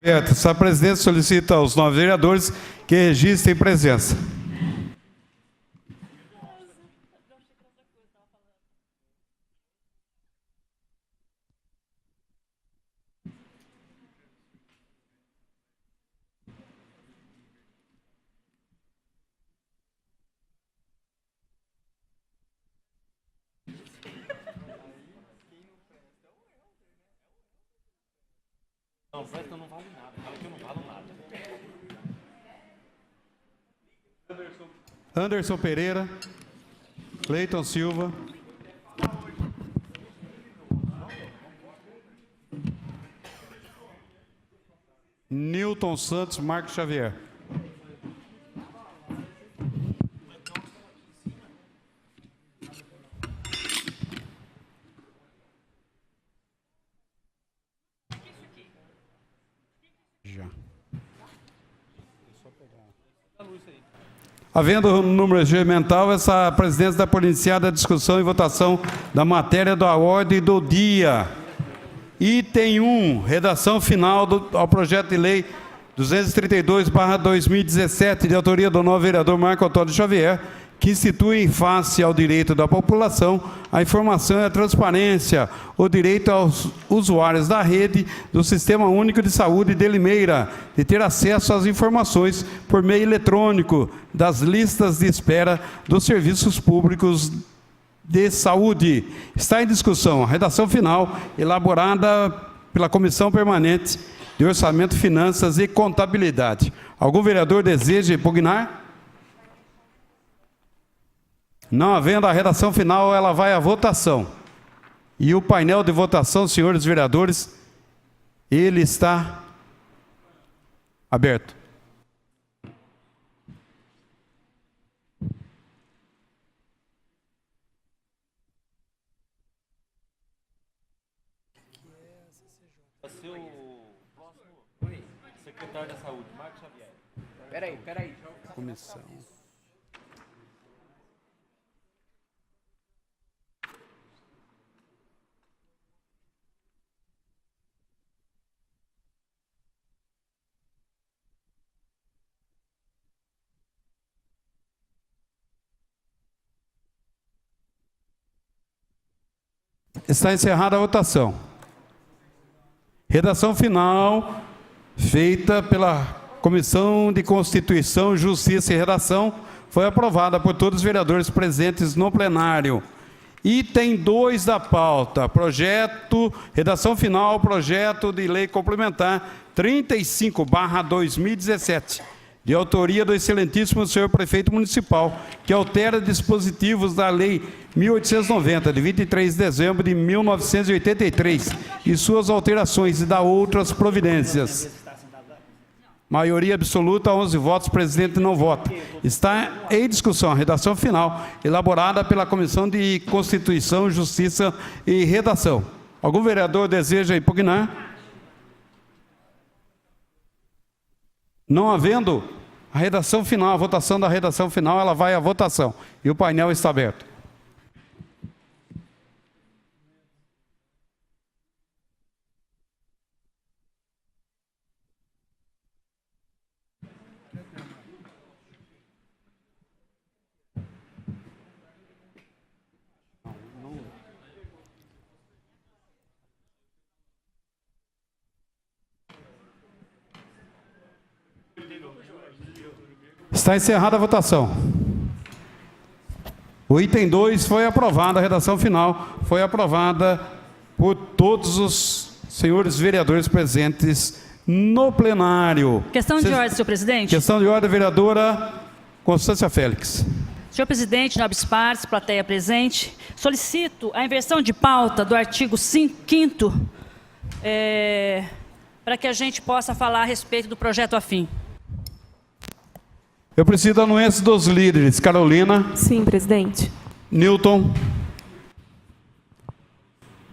A presidência solicita aos 9 vereadores que registrem presença. Não, presta, não vale nada. Fala que eu não valo nada. Anderson Pereira, Cleiton Silva, Newton Santos, Marcos Xavier. Havendo número regimental, essa presidência dá por iniciada a discussão e votação da matéria da ordem do dia. Item 1, redação final ao projeto de lei 232/2017, de autoria do novo vereador Marco Antônio Xavier, que institui em face ao direito da população a informação e a transparência, o direito aos usuários da rede do Sistema Único de Saúde de Limeira de ter acesso às informações por meio eletrônico das listas de espera dos serviços públicos de saúde. Está em discussão a redação final elaborada pela Comissão Permanente de Orçamento, Finanças e Contabilidade. Algum vereador deseja impugnar? Não havendo a redação final, ela vai à votação. E o painel de votação, senhores vereadores, ele está aberto. Vai ser o próximo secretário da Saúde, Marcos Xavier. Peraí. Comissão. Está encerrada a votação. Redação final feita pela Comissão de Constituição, Justiça e Redação foi aprovada por todos os vereadores presentes no plenário. Item 2 da pauta, redação final, projeto de lei complementar 35/2017, de autoria do excelentíssimo senhor prefeito municipal, que altera dispositivos da lei 1890, de 23 de dezembro de 1983, e suas alterações, e dá outras providências. Maioria absoluta, 11 votos, presidente não vota. Está em discussão a redação final, elaborada pela Comissão de Constituição, Justiça e Redação. Algum vereador deseja impugnar? Não havendo a redação final, a votação da redação final, ela vai à votação. E o painel está aberto. Está encerrada a votação. O item 2 foi aprovado, a redação final foi aprovada por todos os senhores vereadores presentes no plenário. Questão de ordem, senhor presidente. Questão de ordem, vereadora Constância Félix. Senhor presidente, nobres pares, plateia presente, solicito a inversão de pauta do artigo 5º, para que a gente possa falar a respeito do projeto afim. Eu preciso da anuência dos líderes. Carolina. Sim, presidente. Newton.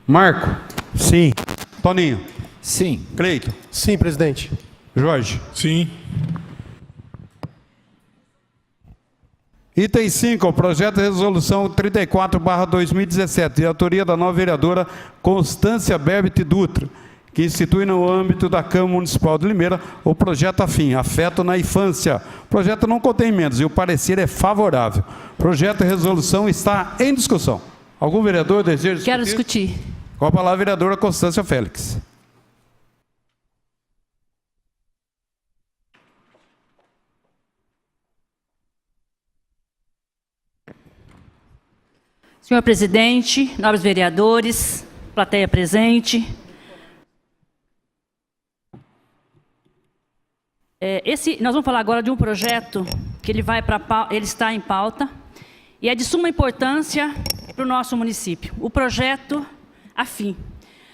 Marco. Sim. Toninho. Sim. Cleiton. Sim, presidente. Jorge. Sim. Item 5, projeto de resolução 34/2017, de autoria da nova vereadora Constância Berbit Dutra, que institui no âmbito da Câmara Municipal de Limeira o projeto afim, Afeto na Infância. O projeto não contém emendas e o parecer é favorável. O projeto de resolução está em discussão. Algum vereador deseja discutir? Quero discutir. Com a palavra, a vereadora Constância Félix. Senhor presidente, nobres vereadores, plateia presente. Nós vamos falar agora de um projeto que ele está em pauta e é de suma importância para o nosso município. O projeto AFIM,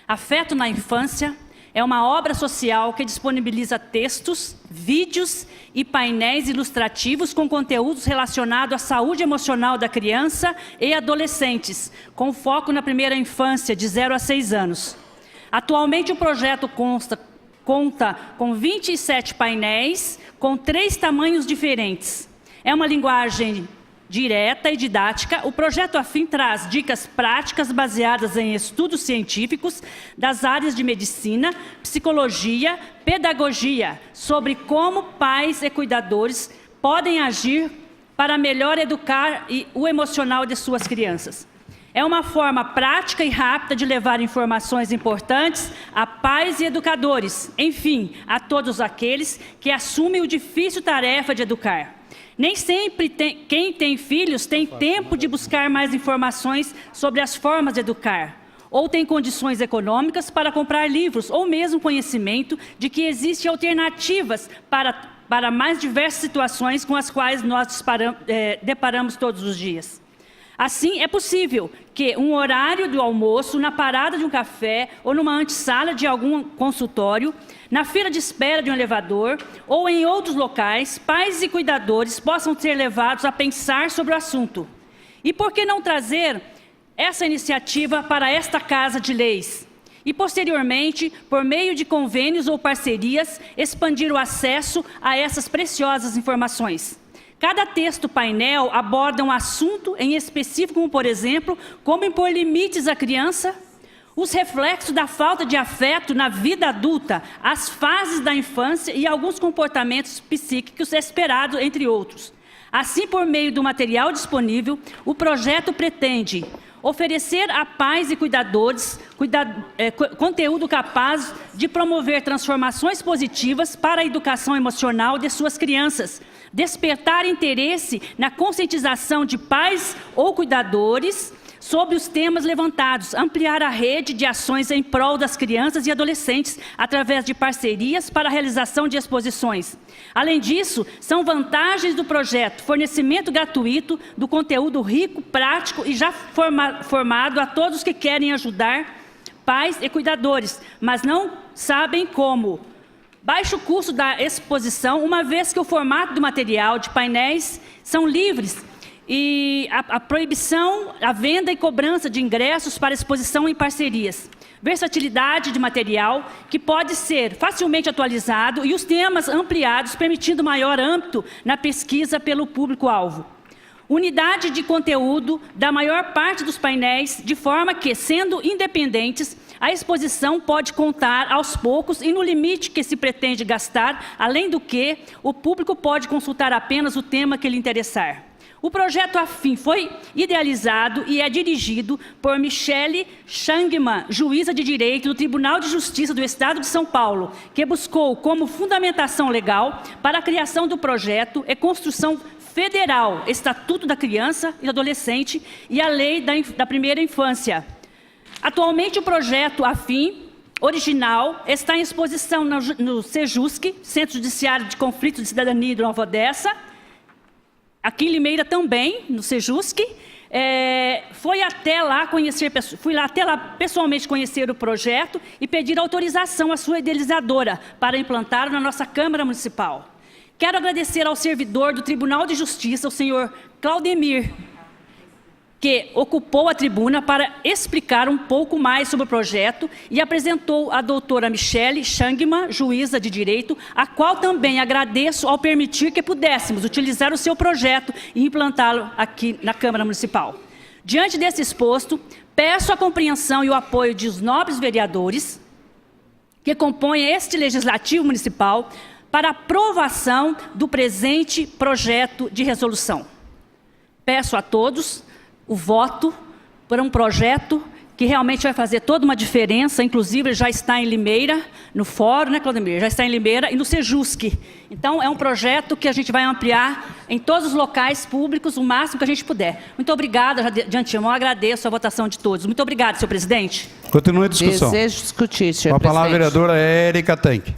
Afeto na Infância, é uma obra social que disponibiliza textos, vídeos e painéis ilustrativos com conteúdos relacionados à saúde emocional da criança e adolescentes, com foco na primeira infância, de 0 a 6 anos. Atualmente, o projeto conta com 27 painéis, com 3 tamanhos diferentes. É uma linguagem direta e didática. O projeto AFIM traz dicas práticas baseadas em estudos científicos das áreas de medicina, psicologia, pedagogia, sobre como pais e cuidadores podem agir para melhor educar o emocional de suas crianças. É uma forma prática e rápida de levar informações importantes a pais e educadores, enfim, a todos aqueles que assumem a difícil tarefa de educar. Nem sempre quem tem filhos tem tempo de buscar mais informações sobre as formas de educar, ou tem condições econômicas para comprar livros, ou mesmo conhecimento de que existem alternativas para mais diversas situações com as quais nós deparamos todos os dias. Assim, é possível que um horário do almoço, na parada de um café ou numa antessala de algum consultório, na fila de espera de um elevador ou em outros locais, pais e cuidadores possam ser levados a pensar sobre o assunto. E por que não trazer essa iniciativa para esta Casa de Leis? E, posteriormente, por meio de convênios ou parcerias, expandir o acesso a essas preciosas informações. Cada texto painel aborda um assunto em específico, como, por exemplo, como impor limites à criança, os reflexos da falta de afeto na vida adulta, as fases da infância e alguns comportamentos psíquicos esperados, entre outros. Assim, por meio do material disponível, o projeto pretende oferecer a pais e cuidadores conteúdo capaz de promover transformações positivas para a educação emocional de suas crianças, despertar interesse na conscientização de pais ou cuidadores sobre os temas levantados, ampliar a rede de ações em prol das crianças e adolescentes através de parcerias para a realização de exposições. Além disso, são vantagens do projeto: fornecimento gratuito do conteúdo rico, prático e já formado a todos que querem ajudar pais e cuidadores, mas não sabem como. Baixo custo da exposição, uma vez que o formato do material de painéis são livres e a proibição, a venda e cobrança de ingressos para exposição em parcerias. Versatilidade de material, que pode ser facilmente atualizado, e os temas ampliados, permitindo maior âmbito na pesquisa pelo público-alvo. Unidade de conteúdo da maior parte dos painéis, de forma que, sendo independentes, a exposição pode contar aos poucos e no limite que se pretende gastar, além do que o público pode consultar apenas o tema que lhe interessar. O projeto AFIM foi idealizado e é dirigido por Michele Changman, juíza de direito do Tribunal de Justiça do Estado de São Paulo, que buscou como fundamentação legal para a criação do projeto e construção federal, Estatuto da Criança e Adolescente e a Lei da Primeira Infância. Atualmente, o projeto AFIM original está em exposição no Sejusc, Centro Judiciário de Conflitos de Cidadania de Nova Odessa, aqui em Limeira também, no Sejusc. Fui até lá pessoalmente conhecer o projeto e pedir autorização à sua idealizadora para implantar na nossa Câmara Municipal. Quero agradecer ao servidor do Tribunal de Justiça, o senhor Claudemir, que ocupou a tribuna para explicar um pouco mais sobre o projeto e apresentou a doutora Michele Changman, juíza de direito, a qual também agradeço ao permitir que pudéssemos utilizar o seu projeto e implantá-lo aqui na Câmara Municipal. Diante desse exposto, peço a compreensão e o apoio dos nobres vereadores que compõem este Legislativo Municipal para aprovação do presente projeto de resolução. Peço a todos o voto por um projeto que realmente vai fazer toda uma diferença, inclusive já está em Limeira, no Fórum, né, Claudemir? Já está em Limeira e no Sejusc. Então, é um projeto que a gente vai ampliar em todos os locais públicos, o máximo que a gente puder. Muito obrigada, já de antemão, agradeço a votação de todos. Muito obrigada, senhor presidente. Continue a discussão. Desejo discutir, senhor Com a palavra a presidente. vereadora Érica Tanque.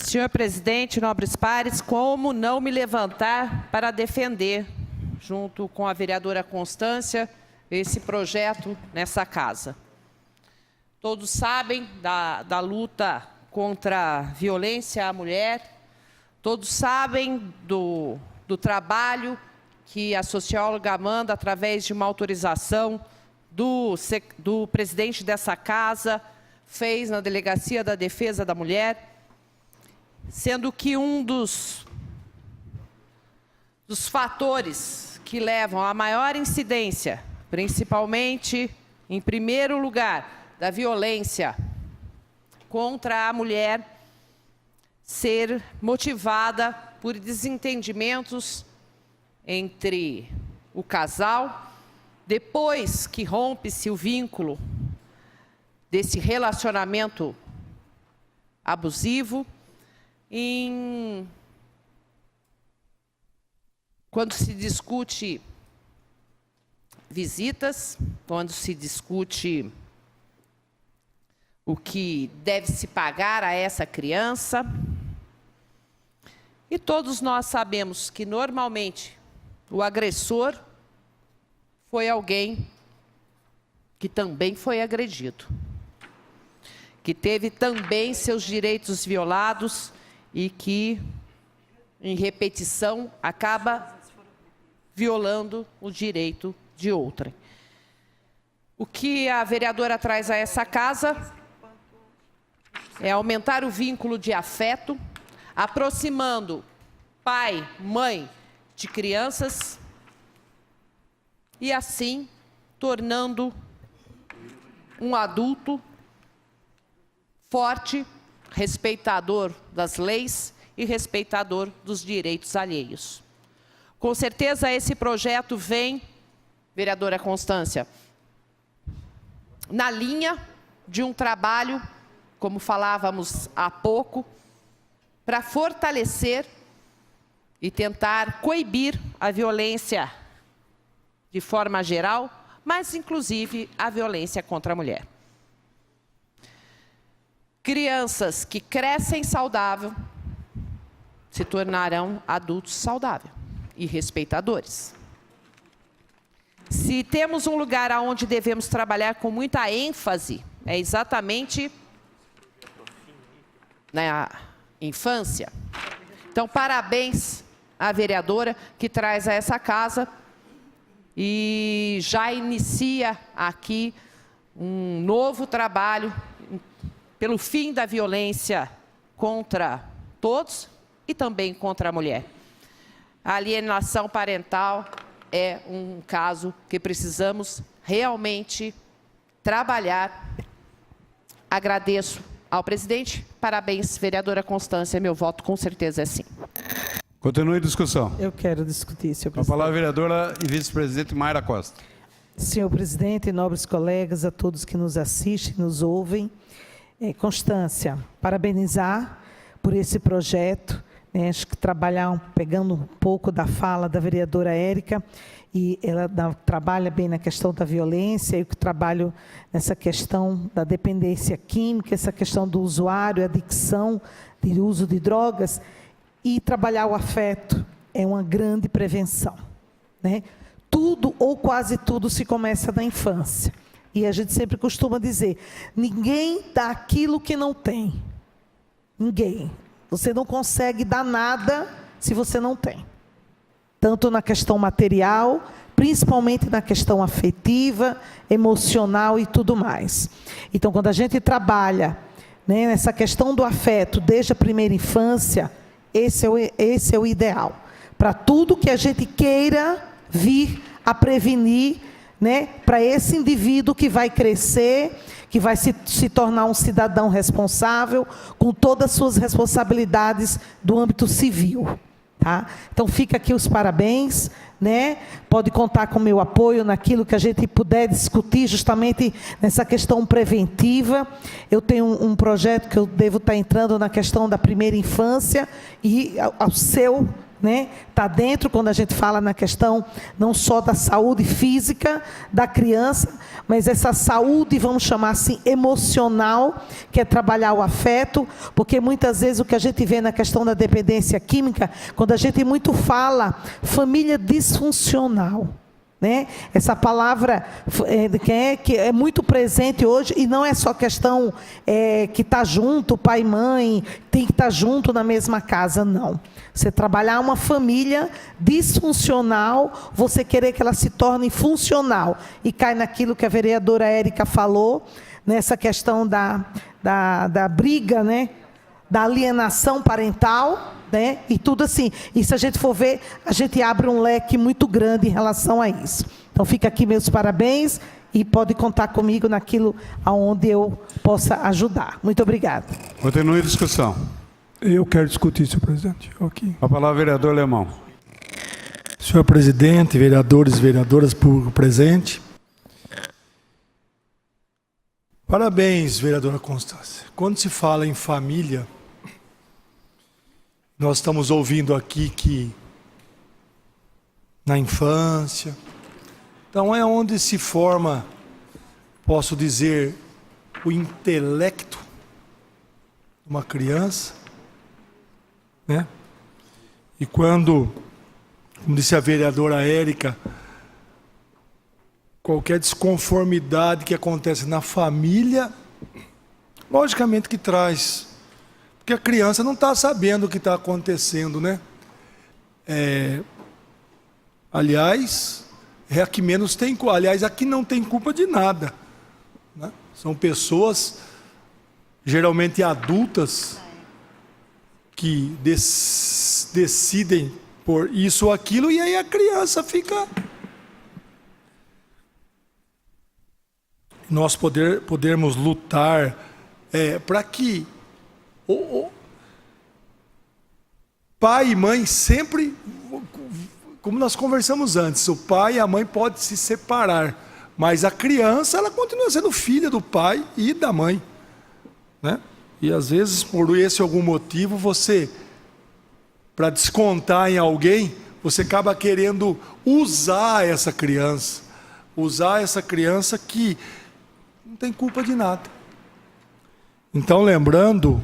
Senhor presidente, nobres pares, como não me levantar para defender, junto com a vereadora Constância, esse projeto nessa casa. Todos sabem da luta contra a violência à mulher, todos sabem do trabalho que a socióloga Amanda, através de uma autorização do presidente dessa casa, fez na Delegacia da Defesa da Mulher, sendo que um dos fatores que levam à maior incidência, principalmente, em primeiro lugar, da violência contra a mulher, ser motivada por desentendimentos entre o casal, depois que rompe-se o vínculo desse relacionamento abusivo, quando se discute visitas, quando se discute o que deve se pagar a essa criança. E todos nós sabemos que, normalmente, o agressor foi alguém que também foi agredido, que teve também seus direitos violados e que, em repetição, acaba violando o direito de outrem. O que a vereadora traz a essa casa é aumentar o vínculo de afeto, aproximando pai, mãe de crianças e, assim, tornando um adulto forte, respeitador das leis e respeitador dos direitos alheios. Com certeza, esse projeto vem, vereadora Constância, na linha de um trabalho, como falávamos há pouco, para fortalecer e tentar coibir a violência de forma geral, mas inclusive a violência contra a mulher. Crianças que crescem saudável se tornarão adultos saudáveis e respeitadores. Se temos um lugar onde devemos trabalhar com muita ênfase, é exatamente na infância. Então, parabéns à vereadora que traz a essa casa e já inicia aqui um novo trabalho pelo fim da violência contra todos e também contra a mulher. A alienação parental é um caso que precisamos realmente trabalhar. Agradeço ao presidente. Parabéns, vereadora Constância. Meu voto com certeza é sim. Continue a discussão. Eu quero discutir, senhor Com a presidente. palavra a vereadora e vice-presidente Mayra Costa. Senhor presidente, nobres colegas, a todos que nos assistem, nos ouvem. Constância, parabenizar por esse projeto. Acho que pegando um pouco da fala da vereadora Érica, e ela trabalha bem na questão da violência, e o trabalho nessa questão da dependência química, essa questão do usuário, adicção, de uso de drogas, e trabalhar o afeto é uma grande prevenção, né? Tudo ou quase tudo se começa na infância. E a gente sempre costuma dizer, ninguém dá aquilo que não tem. Ninguém. Você não consegue dar nada se você não tem. Tanto na questão material, principalmente na questão afetiva, emocional e tudo mais. Então, quando a gente trabalha, né, nessa questão do afeto desde a primeira infância, esse é o ideal. Para tudo que a gente queira vir a prevenir, né, para esse indivíduo que vai crescer, que vai se tornar um cidadão responsável, com todas as suas responsabilidades do âmbito civil. Tá? Então, fica aqui os parabéns, né? Pode contar com o meu apoio naquilo que a gente puder discutir, justamente nessa questão preventiva. Eu tenho um projeto que eu devo estar entrando na questão da primeira infância e ao seu, né, tá dentro quando a gente fala na questão não só da saúde física da criança, mas essa saúde, vamos chamar assim, emocional, que é trabalhar o afeto, porque muitas vezes o que a gente vê na questão da dependência química, quando a gente muito fala família disfuncional, né? Essa palavra que é muito presente hoje, e não é só questão que está junto, pai e mãe, tem que estar junto na mesma casa, não. Você trabalhar uma família disfuncional, você querer que ela se torne funcional, e cai naquilo que a vereadora Érica falou, nessa questão da briga, né? Da alienação parental, né? E tudo assim. E se a gente for ver, a gente abre um leque muito grande em relação a isso. Então, fica aqui meus parabéns e pode contar comigo naquilo aonde eu possa ajudar. Muito obrigada. Continue a discussão. Eu quero discutir, senhor presidente. Ok. A palavra, vereador Lemão. Senhor presidente, vereadores e vereadoras, público presente. Parabéns, vereadora Constância. Quando se fala em família, nós estamos ouvindo aqui que na infância, então é onde se forma, posso dizer, o intelecto de uma criança, né? E quando, como disse a vereadora Érica, qualquer desconformidade que acontece na família, logicamente que traz, porque a criança não está sabendo o que está acontecendo, né? Aliás, é a que menos tem culpa. Aliás, aqui não tem culpa de nada, né? São pessoas, geralmente adultas, que decidem por isso ou aquilo, e aí a criança fica... Nós podermos lutar para que o pai e mãe sempre, como nós conversamos antes, o pai e a mãe podem se separar, mas a criança, ela continua sendo filha do pai e da mãe, né? E às vezes, por esse algum motivo, você, para descontar em alguém, você acaba querendo usar essa criança que não tem culpa de nada. Então, lembrando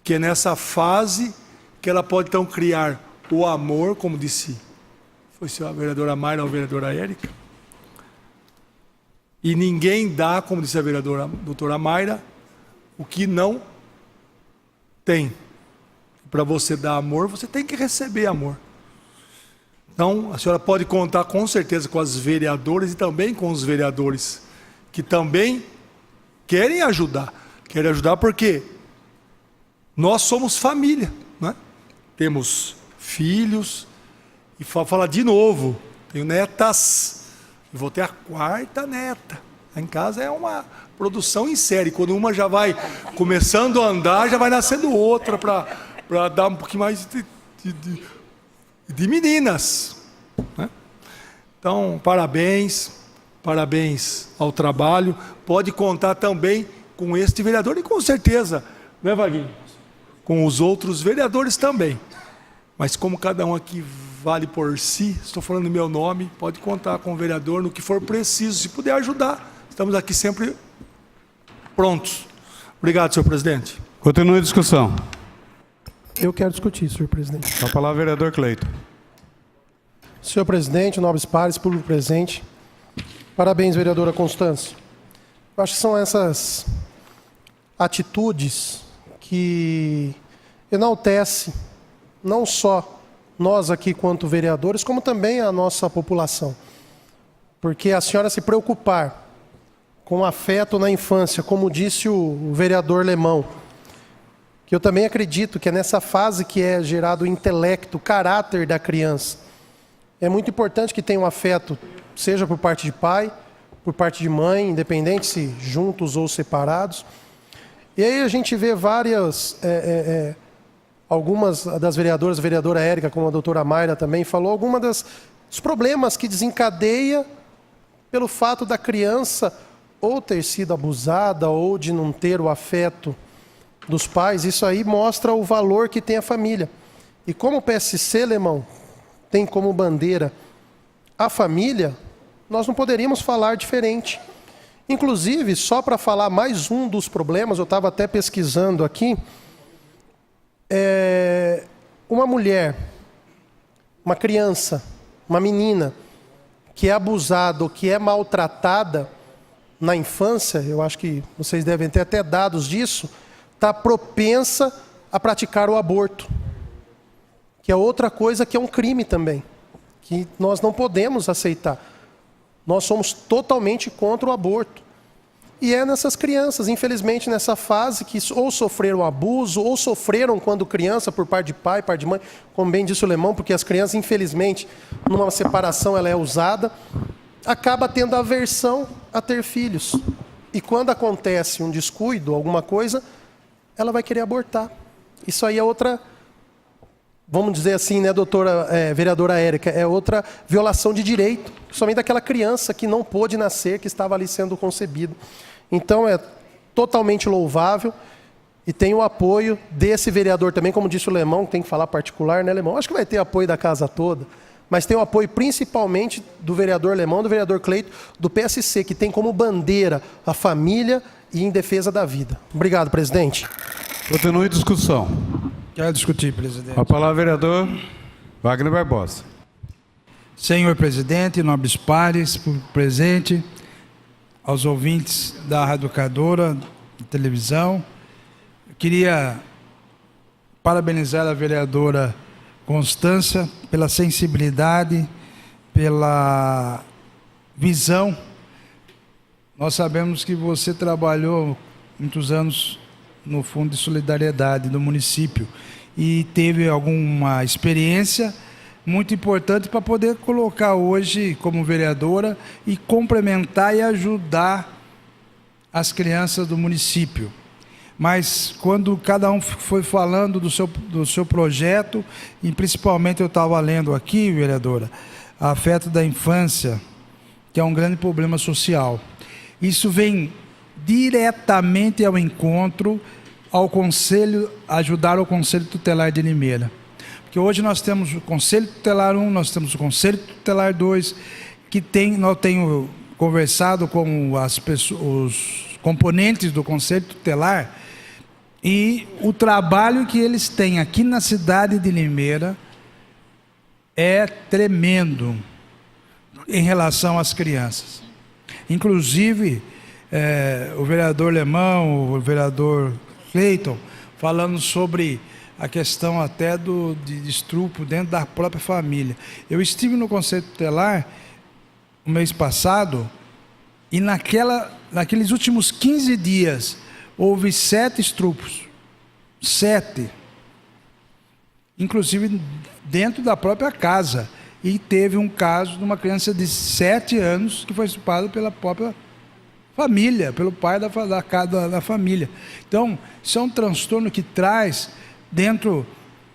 que é nessa fase que ela pode então criar o amor, como disse, foi a vereadora Mayra ou a vereadora Érica, e ninguém dá, como disse a vereadora doutora Mayra, o que não tem. Para você dar amor, você tem que receber amor. Então, a senhora pode contar com certeza com as vereadoras e também com os vereadores, que também querem ajudar porque nós somos família, né? Temos filhos, e vou falar de novo, tenho netas, e vou ter a 4ª neta. Lá em casa é uma produção em série, quando uma já vai começando a andar, já vai nascendo outra, para dar um pouquinho mais de meninas, né? Então, parabéns ao trabalho, pode contar também com este vereador e com certeza, né, Vaguinho? Com os outros vereadores também, mas como cada um aqui vale por si, estou falando em meu nome, pode contar com o vereador no que for preciso, se puder ajudar, estamos aqui sempre prontos. Obrigado, senhor presidente. Continue a discussão. Eu quero discutir, senhor presidente. A palavra, vereador Cleito. Senhor presidente, nobres pares, público presente. Parabéns, vereadora Constância. Eu acho que são essas atitudes que enaltecem não só nós aqui quanto vereadores, como também a nossa população. Porque a senhora se preocupar com afeto na infância, como disse o vereador Lemão, que eu também acredito que é nessa fase que é gerado o intelecto, o caráter da criança. É muito importante que tenha um afeto, seja por parte de pai, por parte de mãe, independente se juntos ou separados. E aí a gente vê algumas das vereadoras, a vereadora Érica, como a doutora Mayra também falou, algumas dos problemas que desencadeia pelo fato da criança ou ter sido abusada ou de não ter o afeto dos pais. Isso aí mostra o valor que tem a família. E como o PSC, Lemão, tem como bandeira a família, nós não poderíamos falar diferente. Inclusive, só para falar mais um dos problemas, eu estava até pesquisando aqui, uma mulher, uma criança, uma menina, que é abusada ou que é maltratada na infância, eu acho que vocês devem ter até dados disso, está propensa a praticar o aborto, que é outra coisa que é um crime também, que nós não podemos aceitar. Nós somos totalmente contra o aborto. E é nessas crianças, infelizmente, nessa fase, que ou sofreram abuso, ou sofreram quando criança, por parte de pai, parte de mãe, como bem disse o Lemão, porque as crianças, infelizmente, numa separação ela é usada, acaba tendo aversão a ter filhos. E quando acontece um descuido, alguma coisa, ela vai querer abortar. Isso aí é outra, vamos dizer assim, né, vereadora Érica, é outra violação de direito, somente daquela criança que não pôde nascer, que estava ali sendo concebido. Então é totalmente louvável e tem o apoio desse vereador também, como disse o Lemão, que tem que falar particular, né, Lemão? Acho que vai ter apoio da casa toda, mas tem o apoio principalmente do vereador Lemão, do vereador Cleito, do PSC, que tem como bandeira a família e em defesa da vida. Obrigado, presidente. Continue discussão. Quero discutir, presidente. A palavra, vereador Wagner Barbosa. Senhor presidente, nobres pares, público presente, aos ouvintes da Rádio Educadora, da televisão, eu queria parabenizar a vereadora Constância pela sensibilidade, pela visão. Nós sabemos que você trabalhou muitos anos no Fundo de Solidariedade do município e teve alguma experiência muito importante para poder colocar hoje como vereadora e complementar e ajudar as crianças do município. Mas quando cada um foi falando do seu projeto, e principalmente eu estava lendo aqui, vereadora, afeto da infância, que é um grande problema social. Isso vem diretamente ao encontro ao Conselho, ajudar o Conselho Tutelar de Limeira. Porque hoje nós temos o Conselho Tutelar 1, nós temos o Conselho Tutelar 2, nós tenho conversado com os componentes do Conselho Tutelar, e o trabalho que eles têm aqui na cidade de Limeira é tremendo em relação às crianças. Inclusive, o vereador Lemão, o vereador Cleiton, falando sobre a questão até de estupro dentro da própria família. Eu estive no Conselho Tutelar no mês passado e naqueles últimos 15 dias houve 7 estupros. 7. Inclusive dentro da própria casa. E teve um caso de uma criança de 7 anos que foi estuprada pela própria família, pelo pai da família. Então, isso é um transtorno que traz dentro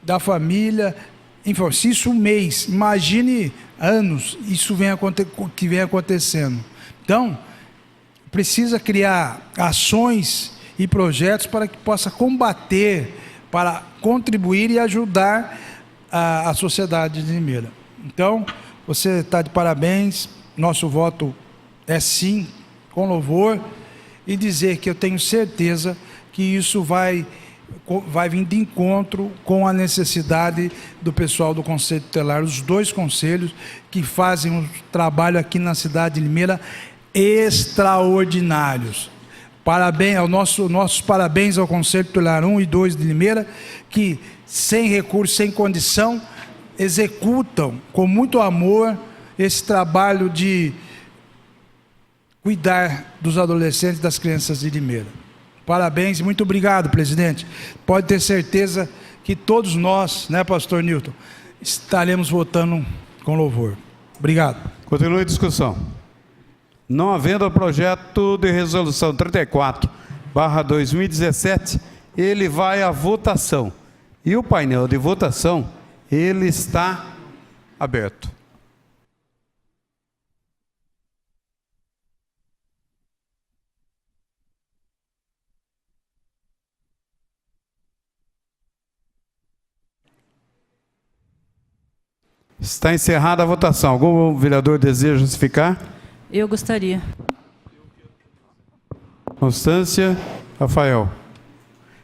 da família. Enfim, se isso um mês, imagine anos, isso que vem acontecendo. Então, precisa criar ações e projetos para que possa combater, para contribuir e ajudar a sociedade de Limeira. Então, você está de parabéns, nosso voto é sim, com louvor, e dizer que eu tenho certeza que isso vai vir de encontro com a necessidade do pessoal do Conselho Tutelar, os 2 conselhos que fazem um trabalho aqui na cidade de Limeira extraordinários. Parabéns, nossos parabéns ao Conselho Tutelar 1 e 2 de Limeira, que sem recurso, sem condição, executam com muito amor esse trabalho de cuidar dos adolescentes e das crianças de Limeira. Parabéns e muito obrigado, presidente. Pode ter certeza que todos nós, né, pastor Newton, estaremos votando com louvor. Obrigado. Continue a discussão. Não havendo o projeto de resolução 34/2017, ele vai à votação. E o painel de votação, ele está aberto. Está encerrada a votação. Algum vereador deseja justificar? Eu gostaria. Constância, Rafael.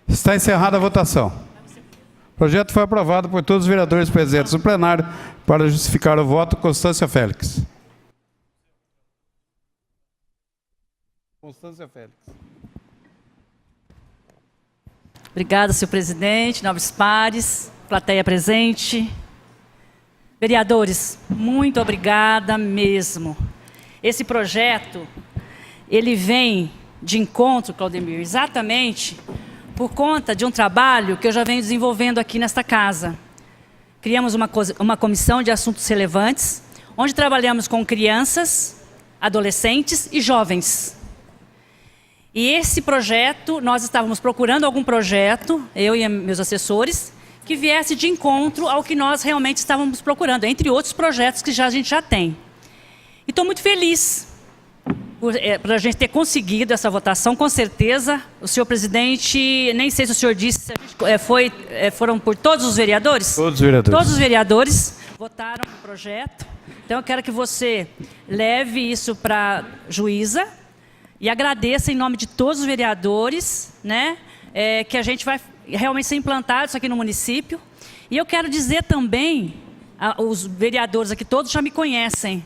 Está encerrada a votação. O projeto foi aprovado por todos os vereadores presentes no plenário. Para justificar o voto, Constância Félix. Constância Félix. Obrigada, senhor presidente, nobres pares, plateia presente. Vereadores, muito obrigada mesmo. Esse projeto, ele vem de encontro, Claudemir, exatamente por conta de um trabalho que eu já venho desenvolvendo aqui nesta casa. Criamos uma comissão de assuntos relevantes, onde trabalhamos com crianças, adolescentes e jovens. E esse projeto, nós estávamos procurando algum projeto, eu e meus assessores, que viesse de encontro ao que nós realmente estávamos procurando, entre outros projetos que a gente já tem. E estou muito feliz por a gente ter conseguido essa votação, com certeza. O senhor presidente, nem sei se o senhor disse, foram por todos os vereadores? Todos os vereadores. Todos os vereadores votaram no projeto. Então eu quero que você leve isso para a juíza e agradeça em nome de todos os vereadores, né, que a gente vai realmente ser implantado isso aqui no município. E eu quero dizer também, os vereadores aqui todos já me conhecem,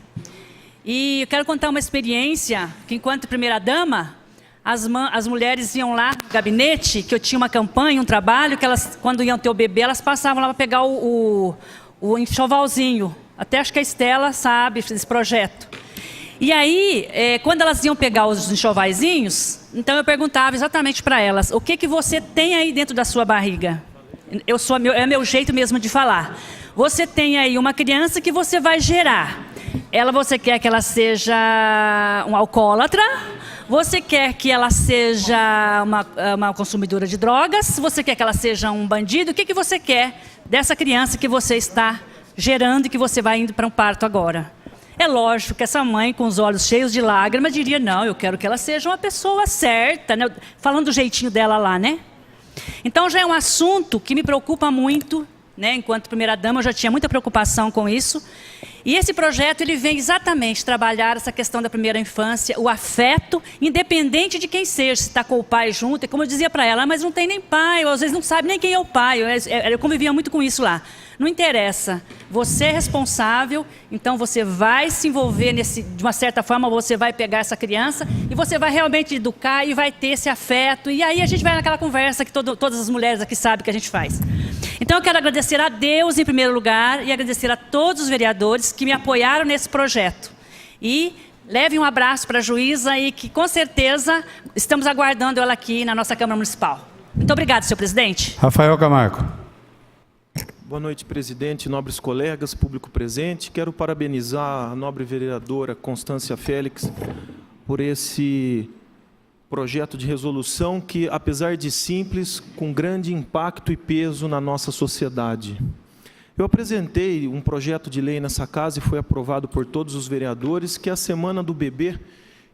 e eu quero contar uma experiência que, enquanto primeira-dama, as mulheres iam lá no gabinete, que eu tinha uma campanha, um trabalho, que elas, quando iam ter o bebê, elas passavam lá para pegar o enxovalzinho. Até acho que a Estela sabe desse projeto. E aí, quando elas iam pegar os enxovaizinhos, então eu perguntava exatamente para elas, o que que você tem aí dentro da sua barriga? É meu jeito mesmo de falar. Você tem aí uma criança que você vai gerar. Você quer que ela seja um alcoólatra? Você quer que ela seja uma consumidora de drogas? Você quer que ela seja um bandido? O que que você quer dessa criança que você está gerando e que você vai indo para um parto agora? É lógico que essa mãe, com os olhos cheios de lágrimas, diria, não, eu quero que ela seja uma pessoa certa, né? Falando do jeitinho dela lá, né? Então já é um assunto que me preocupa muito, né? Enquanto primeira-dama eu já tinha muita preocupação com isso. E esse projeto, ele vem exatamente trabalhar essa questão da primeira infância, o afeto, independente de quem seja, se está com o pai junto. E como eu dizia para ela, mas não tem nem pai, ou às vezes não sabe nem quem é o pai. Eu convivia muito com isso lá. Não interessa, você é responsável, então você vai se envolver de uma certa forma, você vai pegar essa criança e você vai realmente educar e vai ter esse afeto. E aí a gente vai naquela conversa que todas as mulheres aqui sabem que a gente faz. Então eu quero agradecer a Deus em primeiro lugar e agradecer a todos os vereadores que me apoiaram nesse projeto. E leve um abraço para a juíza e que com certeza estamos aguardando ela aqui na nossa Câmara Municipal. Muito obrigado, senhor presidente. Rafael Camargo. Boa noite, presidente, nobres colegas, público presente. Quero parabenizar a nobre vereadora Constância Félix por esse projeto de resolução que, apesar de simples, com grande impacto e peso na nossa sociedade. Eu apresentei um projeto de lei nessa casa e foi aprovado por todos os vereadores, que é a Semana do Bebê,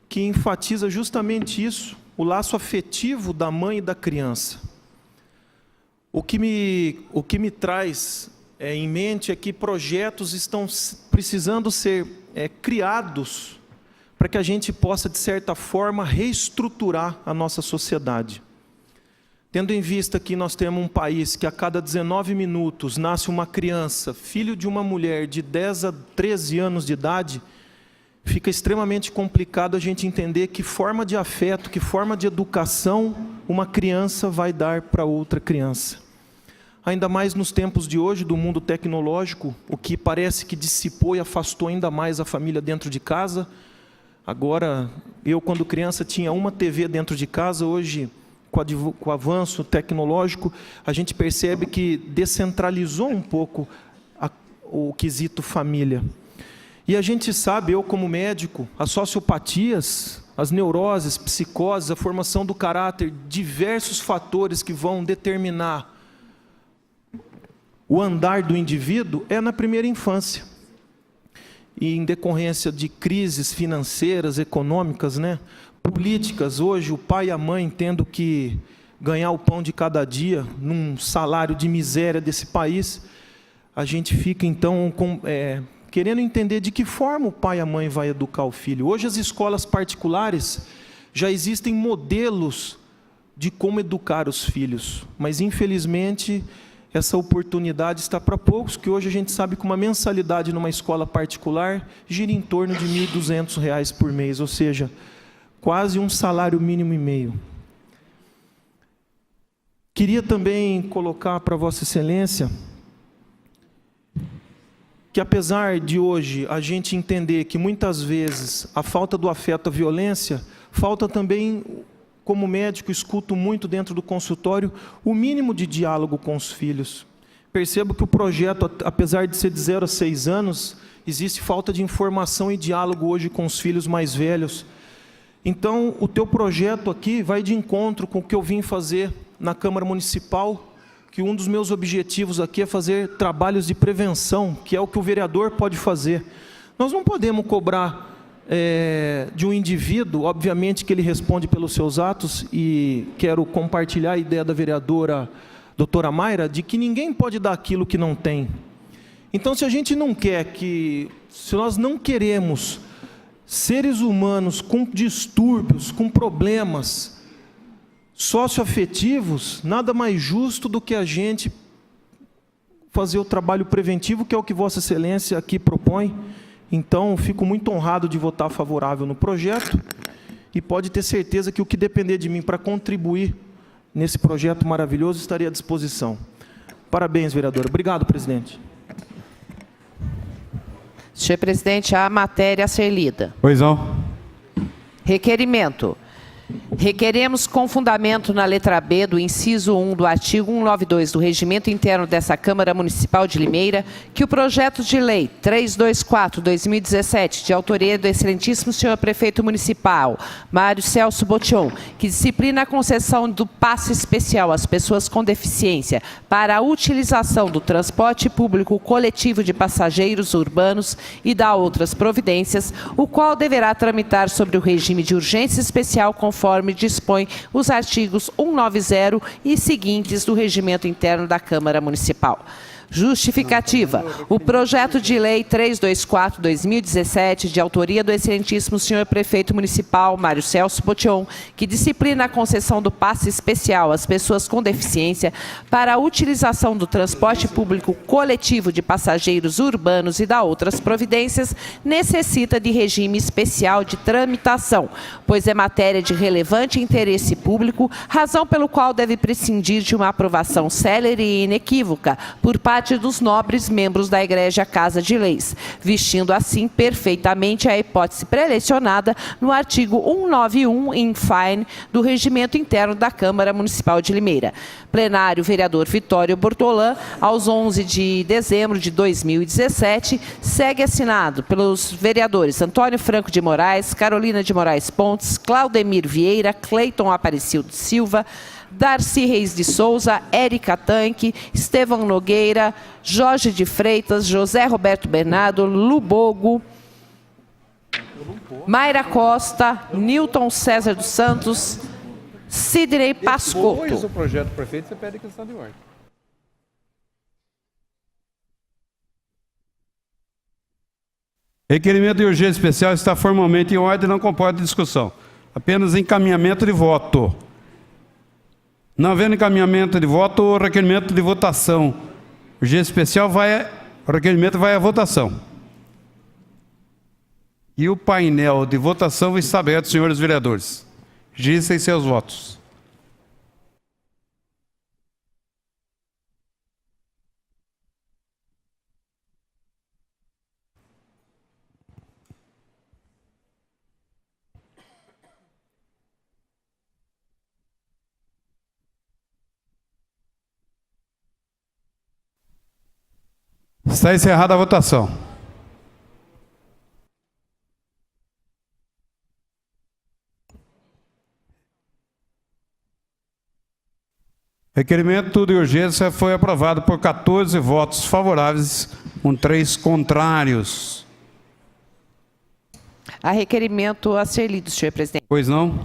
que enfatiza justamente isso, o laço afetivo da mãe e da criança. O que me traz em mente é que projetos estão precisando ser criados para que a gente possa, de certa forma, reestruturar a nossa sociedade. Tendo em vista que nós temos um país que a cada 19 minutos nasce uma criança, filho de uma mulher de 10 a 13 anos de idade, fica extremamente complicado a gente entender que forma de afeto, que forma de educação uma criança vai dar para outra criança. Ainda mais nos tempos de hoje, do mundo tecnológico, o que parece que dissipou e afastou ainda mais a família dentro de casa. Agora, eu quando criança tinha uma TV dentro de casa, hoje, com o avanço tecnológico, a gente percebe que descentralizou um pouco o quesito família. E a gente sabe, eu como médico, as sociopatias, as neuroses, psicoses, a formação do caráter, diversos fatores que vão determinar o andar do indivíduo é na primeira infância. E em decorrência de crises financeiras, econômicas, né, políticas, hoje o pai e a mãe tendo que ganhar o pão de cada dia num salário de miséria desse país, a gente fica então querendo entender de que forma o pai e a mãe vai educar o filho. Hoje as escolas particulares já existem modelos de como educar os filhos, mas infelizmente essa oportunidade está para poucos, que hoje a gente sabe que uma mensalidade numa escola particular gira em torno de R$ 1.200 por mês, ou seja, quase um salário mínimo e meio. Queria também colocar para Vossa Excelência que, apesar de hoje a gente entender que muitas vezes a falta do afeto, a violência, falta também, como médico, escuto muito dentro do consultório, o mínimo de diálogo com os filhos. Percebo que o projeto, apesar de ser de 0 a 6 anos, existe falta de informação e diálogo hoje com os filhos mais velhos. Então, o teu projeto aqui vai de encontro com o que eu vim fazer na Câmara Municipal, que um dos meus objetivos aqui é fazer trabalhos de prevenção, que é o que o vereador pode fazer. Nós não podemos cobrar de um indivíduo, obviamente que ele responde pelos seus atos, e quero compartilhar a ideia da vereadora doutora Mayra, de que ninguém pode dar aquilo que não tem. Então, se a gente não quer se nós não queremos seres humanos com distúrbios, com problemas socioafetivos, nada mais justo do que a gente fazer o trabalho preventivo, que é o que Vossa Excelência aqui propõe. Então, fico muito honrado de votar favorável no projeto e pode ter certeza que o que depender de mim para contribuir nesse projeto maravilhoso, estarei à disposição. Parabéns, vereadora. Obrigado, presidente. Senhor presidente, a matéria a ser lida. Pois não. Requerimento. Requeremos, com fundamento na letra B do inciso 1 do artigo 192 do Regimento Interno dessa Câmara Municipal de Limeira, que o projeto de lei 324/2017, de autoria do excelentíssimo senhor prefeito municipal, Mário Celso Botion, que disciplina a concessão do passe especial às pessoas com deficiência para a utilização do transporte público coletivo de passageiros urbanos e da outras providências, o qual deverá tramitar sobre o regime de urgência especial conforme dispõe os artigos 190 e seguintes do Regimento Interno da Câmara Municipal. Justificativa. O projeto de lei 324/2017, de autoria do excelentíssimo senhor prefeito municipal, Mário Celso Botion, que disciplina a concessão do passe especial às pessoas com deficiência para a utilização do transporte público coletivo de passageiros urbanos e da outras providências, necessita de regime especial de tramitação, pois é matéria de relevante interesse público, razão pelo qual deve prescindir de uma aprovação célere e inequívoca por parte dos nobres membros da Igreja Casa de Leis, vestindo assim perfeitamente a hipótese prelecionada no artigo 191 in fine do Regimento Interno da Câmara Municipal de Limeira. Plenário, vereador Vitório Bortolã, aos 11 de dezembro de 2017, segue assinado pelos vereadores Antônio Franco de Moraes, Carolina de Moraes Pontes, Claudemir Vieira, Cleiton Aparecido Silva, Darcy Reis de Souza, Érica Tanque, Estevão Nogueira, Jorge de Freitas, José Roberto Bernardo, Lubogo, Mayra Costa, Newton César dos Santos, Sidney Pascotto. Depois do projeto do prefeito, você pede questão de ordem. Requerimento de urgência especial está formalmente em ordem e não comporta discussão. Apenas encaminhamento de voto. Não havendo encaminhamento de voto, o requerimento de votação. Urgência especial o requerimento vai à votação. E o painel de votação está aberto, senhores vereadores. Registrem seus votos. Está encerrada a votação. Requerimento de urgência foi aprovado por 14 votos favoráveis, com 3 contrários. Há requerimento a ser lido, senhor presidente. Pois não?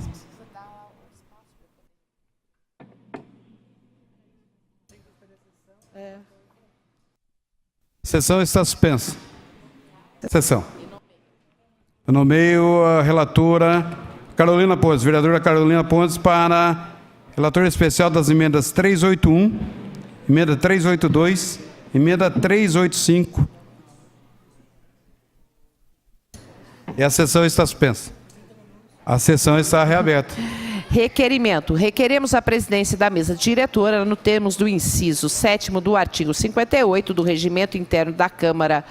Sessão está suspensa. Sessão. Eu nomeio a relatora Carolina Pontes, vereadora Carolina Pontes, para relatora especial das emendas 381, emenda 382, emenda 385. E a sessão está suspensa. A sessão está reaberta. Requerimento. Requeremos a presidência da mesa diretora no termos do inciso 7º do artigo 58 do Regimento Interno da Câmara,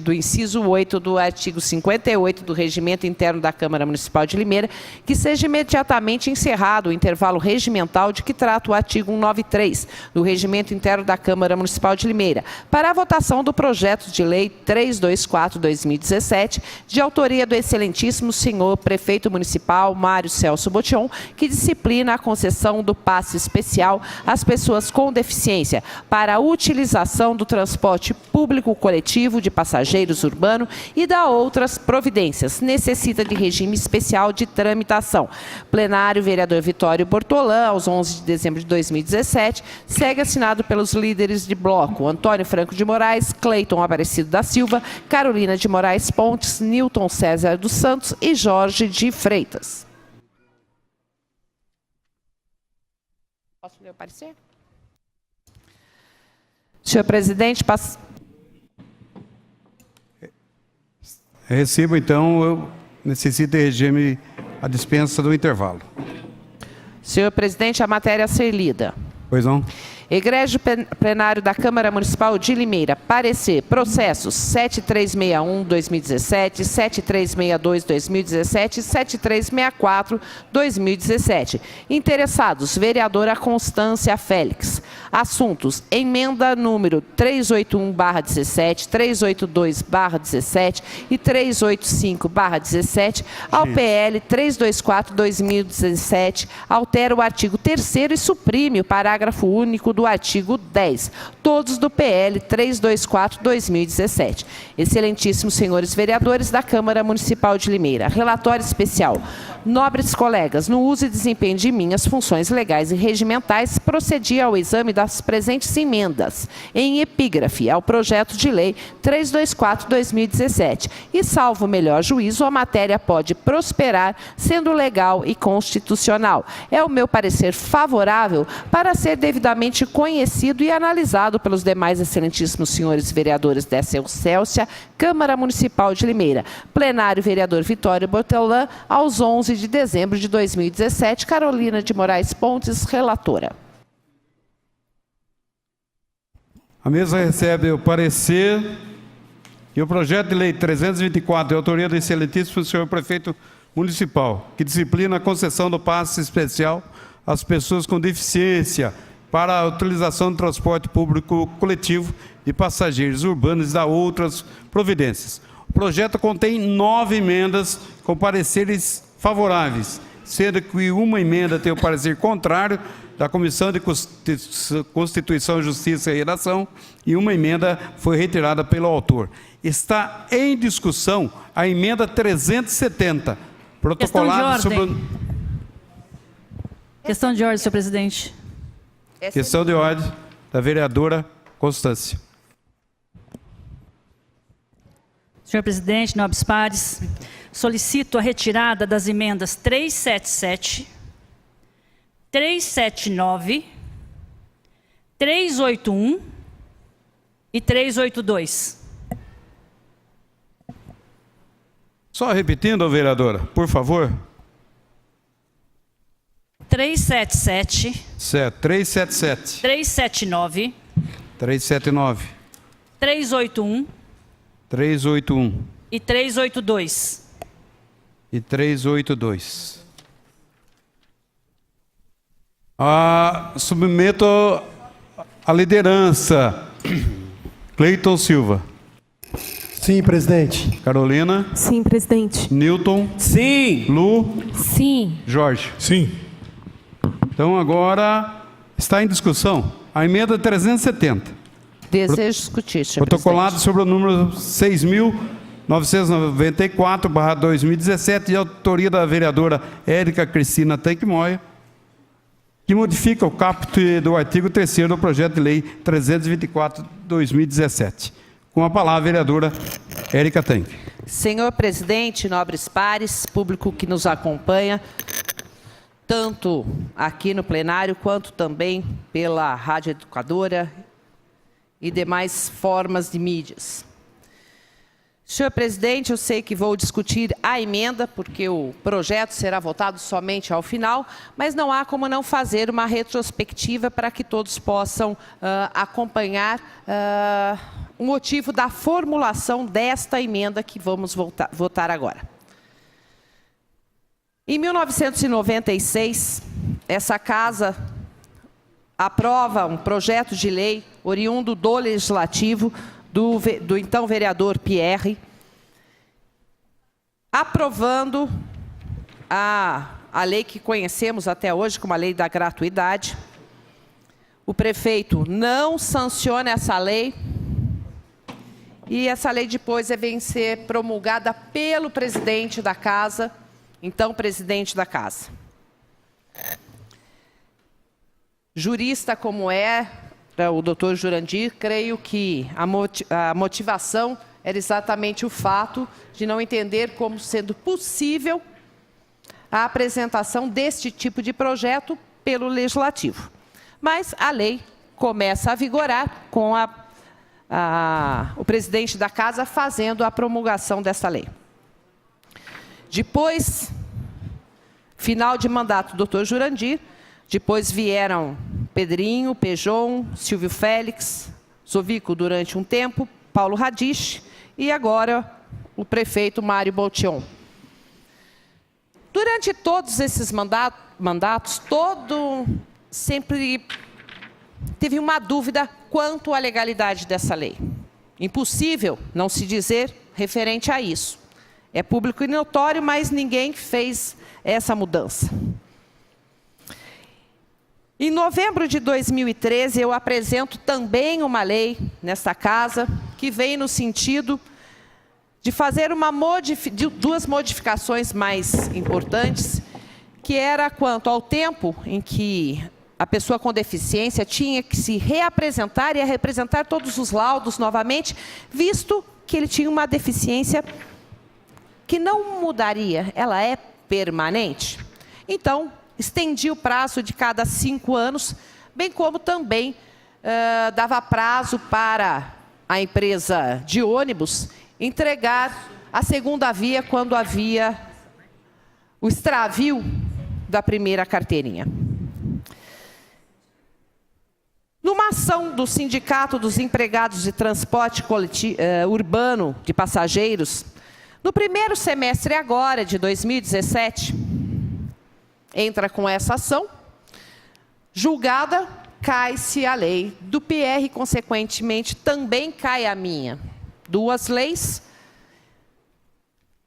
do inciso 8 do artigo 58 do Regimento Interno da Câmara Municipal de Limeira, que seja imediatamente encerrado o intervalo regimental de que trata o artigo 193 do Regimento Interno da Câmara Municipal de Limeira, para a votação do projeto de lei 324/2017, de autoria do excelentíssimo senhor prefeito municipal Mário Celso Botion, que disciplina a concessão do passe especial às pessoas com deficiência para a utilização do transporte público coletivo de passageiros urbano e da outras providências. Necessita de regime especial de tramitação. Plenário, vereador Vitório Bortolã, aos 11 de dezembro de 2017, segue assinado pelos líderes de bloco: Antônio Franco de Moraes, Cleiton Aparecido da Silva, Carolina de Moraes Pontes, Nilton César dos Santos e Jorge de Freitas. Posso ler o parecer? Senhor presidente, Recebo, então, eu necessito de regime a dispensa do intervalo. Senhor presidente, a matéria a ser lida. Pois não? Egrégio plenário da Câmara Municipal de Limeira. Parecer. Processos 7361/2017, 7362/2017 e 7364/2017. Interessados: vereadora Constância Félix. Assuntos: emenda número 381/17, 382/17 e 385/17 ao PL 324/2017, altera o artigo 3º e suprime o parágrafo único do artigo 10, todos do PL 324/2017. Excelentíssimos senhores vereadores da Câmara Municipal de Limeira. Relatório especial. Nobres colegas, no uso e desempenho de minhas funções legais e regimentais, procedi ao exame das presentes emendas em epígrafe ao projeto de lei 324/2017 e, salvo melhor juízo, a matéria pode prosperar, sendo legal e constitucional. É o meu parecer favorável para ser devidamente conhecido e analisado pelos demais excelentíssimos senhores vereadores dessa Excélsia Câmara Municipal de Limeira. Plenário, vereador Vitório Bortolã, aos 11 de dezembro de 2017. Carolina de Moraes Pontes, relatora. A mesa recebe o parecer e o projeto de lei 324, de autoria do excelentíssimo senhor prefeito municipal, que disciplina a concessão do passe especial às pessoas com deficiência para a utilização do transporte público coletivo de passageiros urbanos e da outras providências. O projeto contém 9 emendas com pareceres favoráveis, sendo que uma emenda tem o parecer contrário da Comissão de Constituição, Justiça e Redação e uma emenda foi retirada pelo autor. Está em discussão a emenda 370, protocolada sobre... Questão de ordem, senhor presidente. Questão de ordem da vereadora Constância. Senhor presidente, nobres pares, solicito a retirada das emendas 377, 379, 381 e 382. Só repetindo, vereadora, por favor. 377, Certo, 377, 379, 379, 381 381 e 382. e 382. Submeto a liderança. Cleiton Silva. Sim, presidente. Carolina. Sim, presidente. Nilton. Sim. Lu. Sim. Jorge. Sim. Então agora Está em discussão a emenda 370. Desejo discutir, senhor Protocolado sobre o número 6.994/2017, de autoria da vereadora Érica Cristina Tenquimoia, que modifica o caput do artigo 3º do projeto de lei 324/2017. Com a palavra, a vereadora Érica Tenque. Senhor presidente, nobres pares, público que nos acompanha, tanto aqui no plenário, quanto também pela Rádio Educadora e demais formas de mídias. Senhor presidente, eu sei que vou discutir a emenda, porque o projeto será votado somente ao final, mas não há como não fazer uma retrospectiva para que todos possam acompanhar o motivo da formulação desta emenda que vamos votar agora. Em 1996, essa casa aprova um projeto de lei oriundo do Legislativo, do então vereador Pierre, aprovando a lei que conhecemos até hoje como a lei da gratuidade. O prefeito não sanciona essa lei e essa lei depois vem ser promulgada pelo presidente da casa, então presidente da casa. Jurista como é o doutor Jurandir, creio que a motivação era exatamente o fato de não entender como sendo possível a apresentação deste tipo de projeto pelo Legislativo. Mas a lei começa a vigorar com o presidente da casa fazendo a promulgação dessa lei. Depois, final de mandato do doutor Jurandir, depois vieram Pedrinho, Pejon, Silvio Félix, Zovico durante um tempo, Paulo Radich e agora o prefeito Mário Boltion. Durante todos esses mandatos, sempre teve uma dúvida quanto à legalidade dessa lei. Impossível não se dizer referente a isso. É público e notório, mas ninguém fez essa mudança. Em novembro de 2013, eu apresento também uma lei nesta casa que vem no sentido de fazer duas modificações mais importantes, que era quanto ao tempo em que a pessoa com deficiência tinha que se reapresentar e representar todos os laudos novamente, visto que ele tinha uma deficiência que não mudaria, ela é permanente. Então, estendi o prazo de cada 5 anos, bem como também dava prazo para a empresa de ônibus entregar a segunda via quando havia o extravio da primeira carteirinha. Numa ação do Sindicato dos Empregados de Transporte Urbano de Passageiros, no primeiro semestre agora de 2017, entra com essa ação, julgada, cai-se a lei do PR, consequentemente também cai a minha. Duas leis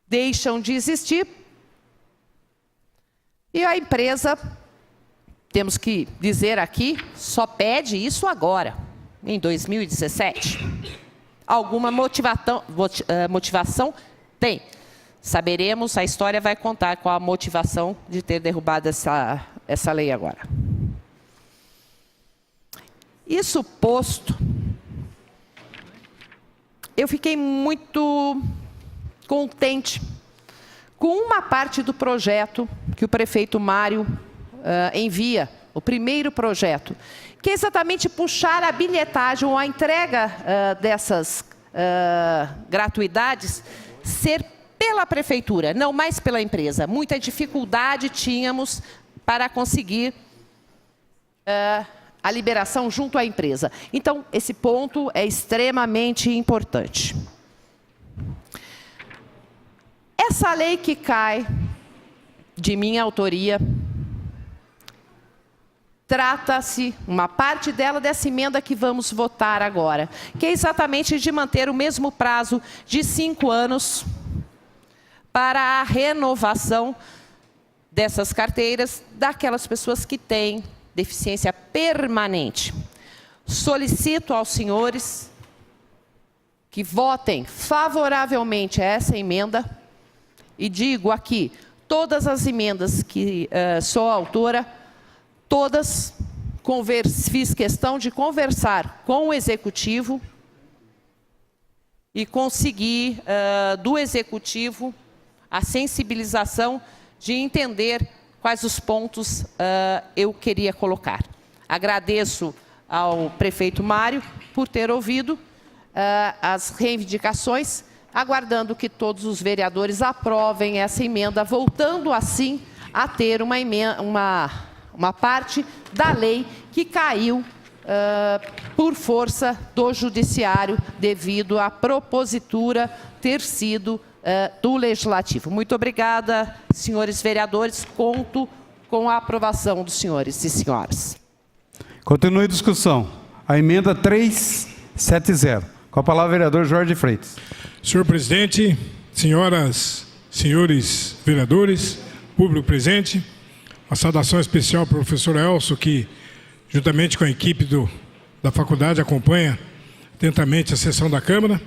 deixam de existir e a empresa, temos que dizer aqui, só pede isso agora, em 2017. Alguma motivação tem. Saberemos, a história vai contar com a motivação de ter derrubado essa lei agora. Isso posto, eu fiquei muito contente com uma parte do projeto que o prefeito Mário envia, o primeiro projeto, que é exatamente puxar a bilhetagem ou a entrega dessas gratuidades ser pela prefeitura, não mais pela empresa. Muita dificuldade tínhamos para conseguir a liberação junto à empresa. Então, esse ponto é extremamente importante. Essa lei que cai de minha autoria, trata-se, uma parte dela, dessa emenda que vamos votar agora, que é exatamente de manter o mesmo prazo de 5 anos para a renovação dessas carteiras daquelas pessoas que têm deficiência permanente. Solicito aos senhores que votem favoravelmente a essa emenda e digo aqui, todas as emendas que sou autora, todas fiz questão de conversar com o Executivo e conseguir do Executivo a sensibilização de entender quais os pontos eu queria colocar. Agradeço ao prefeito Mário por ter ouvido as reivindicações, aguardando que todos os vereadores aprovem essa emenda, voltando assim a ter uma parte da lei que caiu por força do Judiciário devido à propositura ter sido do Legislativo. Muito obrigada, senhores vereadores. Conto com a aprovação dos senhores e senhoras. Continue a discussão. A emenda 370. Com a palavra, vereador Jorge Freitas. Senhor presidente, senhoras, senhores vereadores, público presente, uma saudação especial ao professor Elcio, que, juntamente com a equipe da faculdade, acompanha atentamente a sessão da Câmara.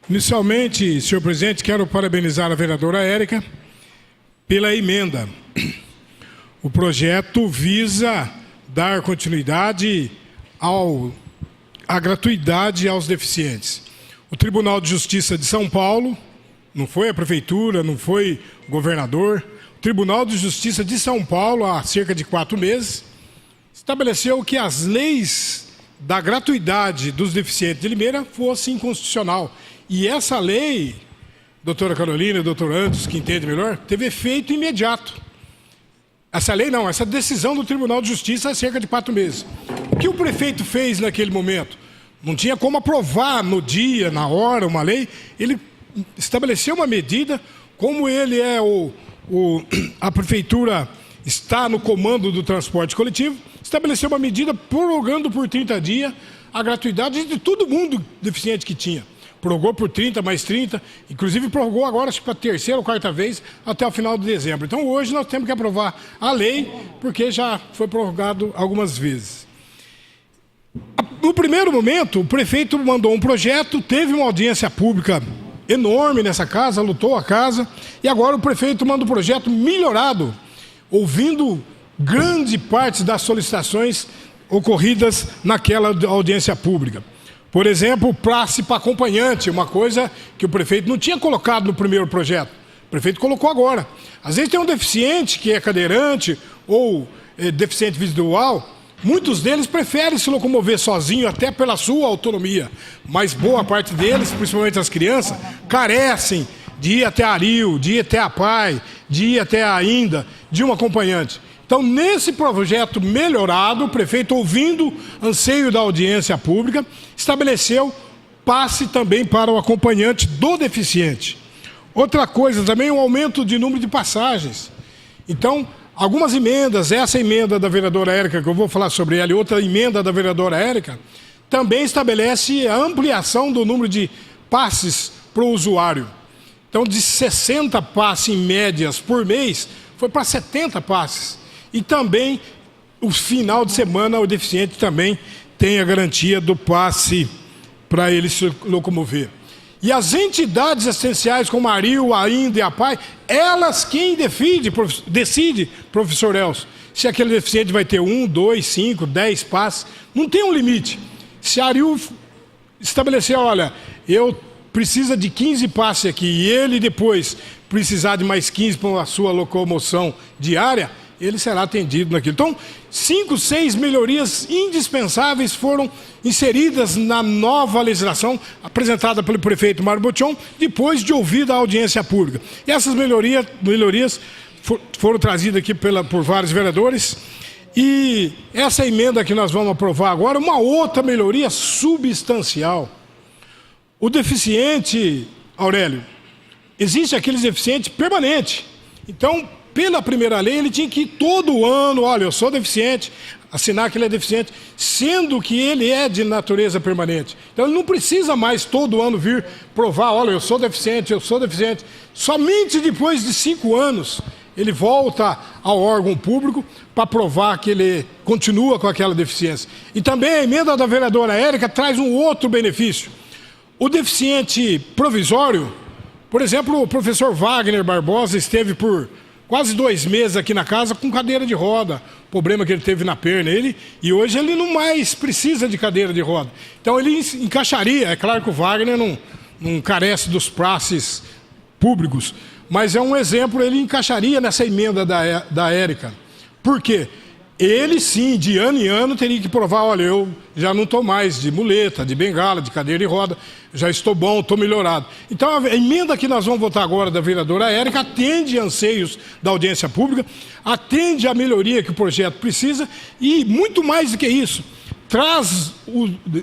Inicialmente, senhor presidente, quero parabenizar a vereadora Érica pela emenda. O projeto visa dar continuidade à gratuidade aos deficientes. O Tribunal de Justiça de São Paulo, não foi a Prefeitura, não foi o governador, o Tribunal de Justiça de São Paulo, há cerca de 4 meses, estabeleceu que as leis da gratuidade dos deficientes de Limeira fossem inconstitucional. E essa lei, doutora Carolina, doutor Anderson, que entende melhor, teve efeito imediato. Essa lei não, essa decisão do Tribunal de Justiça há cerca de 4 meses. O que o prefeito fez naquele momento? Não tinha como aprovar no dia, na hora, uma lei. Ele estabeleceu uma medida, como ele é a prefeitura está no comando do transporte coletivo, estabeleceu uma medida prorrogando por 30 dias a gratuidade de todo mundo deficiente que tinha. Prorrogou por 30, mais 30, inclusive prorrogou agora, acho que para a 3ª ou 4ª vez, até o final de dezembro. Então hoje nós temos que aprovar a lei, porque já foi prorrogado algumas vezes. No primeiro momento, o prefeito mandou um projeto, teve uma audiência pública enorme nessa casa, lutou a casa, e agora o prefeito manda um projeto melhorado, ouvindo grande parte das solicitações ocorridas naquela audiência pública. Por exemplo, praxe para acompanhante, uma coisa que o prefeito não tinha colocado no primeiro projeto. O prefeito colocou agora. Às vezes tem um deficiente que é cadeirante ou deficiente visual, muitos deles preferem se locomover sozinho, até pela sua autonomia. Mas boa parte deles, principalmente as crianças, carecem de ir até a Aril, de ir até a PAI, de ir até a Inda, de um acompanhante. Então, nesse projeto melhorado, o prefeito, ouvindo anseio da audiência pública, estabeleceu passe também para o acompanhante do deficiente. Outra coisa também é o aumento de número de passagens. Então, algumas emendas, essa emenda da vereadora Érica, que eu vou falar sobre ela, e outra emenda da vereadora Érica, também estabelece a ampliação do número de passes para o usuário. Então, de 60 passes em médias por mês, foi para 70 passes. E também, o final de semana, o deficiente também tem a garantia do passe para ele se locomover. E as entidades assistenciais, como a Aril, a Inda e a PAI, elas quem decide, professor Elcio, se aquele deficiente vai ter 1, 2, 5, 10 passes. Não tem um limite. Se a Aril estabelecer, olha, eu preciso de 15 passes aqui, e ele depois precisar de mais 15 para a sua locomoção diária, ele será atendido naquilo. Então, 5, 6 melhorias indispensáveis foram inseridas na nova legislação apresentada pelo prefeito Mário Botion, depois de ouvir a audiência pública. E essas melhorias foram trazidas aqui por vários vereadores. E essa emenda que nós vamos aprovar agora, uma outra melhoria substancial. O deficiente, Aurélio, existe aquele deficiente permanente. Então, pela primeira lei, ele tinha que ir todo ano, olha, eu sou deficiente, assinar que ele é deficiente, sendo que ele é de natureza permanente. Então, ele não precisa mais todo ano vir provar, olha, eu sou deficiente, eu sou deficiente. Somente depois de 5 anos ele volta ao órgão público para provar que ele continua com aquela deficiência. E também a emenda da vereadora Érica traz um outro benefício. O deficiente provisório, por exemplo, o professor Wagner Barbosa esteve por quase 2 meses aqui na casa com cadeira de roda, problema que ele teve na perna, e hoje ele não mais precisa de cadeira de roda. Então ele encaixaria, é claro que o Wagner não carece dos praces públicos, mas é um exemplo, ele encaixaria nessa emenda da Érica. Por quê? Ele sim, de ano em ano, teria que provar, olha, eu já não estou mais de muleta, de bengala, de cadeira de roda, já estou bom, estou melhorado. Então a emenda que nós vamos votar agora da vereadora Érica atende anseios da audiência pública, atende a melhoria que o projeto precisa e, muito mais do que isso,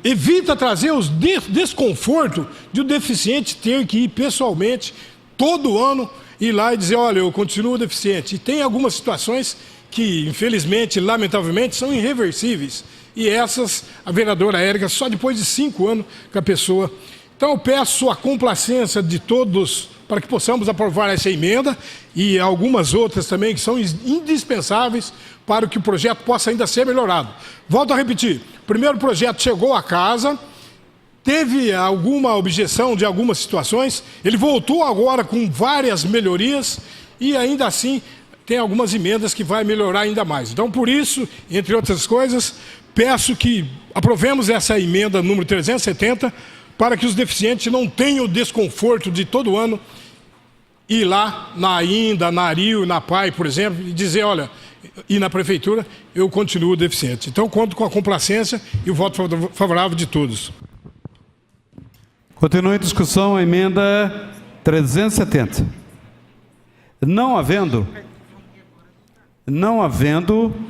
evita trazer os desconforto de o deficiente ter que ir pessoalmente, todo ano, ir lá e dizer, olha, eu continuo deficiente. E tem algumas situações que, infelizmente, lamentavelmente, são irreversíveis. E essas, a vereadora Érica, só depois de 5 anos que a pessoa... Então, eu peço a complacência de todos para que possamos aprovar essa emenda e algumas outras também que são indispensáveis para que o projeto possa ainda ser melhorado. Volto a repetir, o primeiro projeto chegou à casa, teve alguma objeção de algumas situações, ele voltou agora com várias melhorias e ainda assim tem algumas emendas que vai melhorar ainda mais. Então, por isso, entre outras coisas, peço que aprovemos essa emenda número 370 para que os deficientes não tenham o desconforto de todo ano ir lá na INDA, na ARIL, na PAI, por exemplo, e dizer, olha, e na prefeitura eu continuo deficiente. Então, conto com a complacência e o voto favorável de todos. Continua em discussão a emenda 370. Não havendo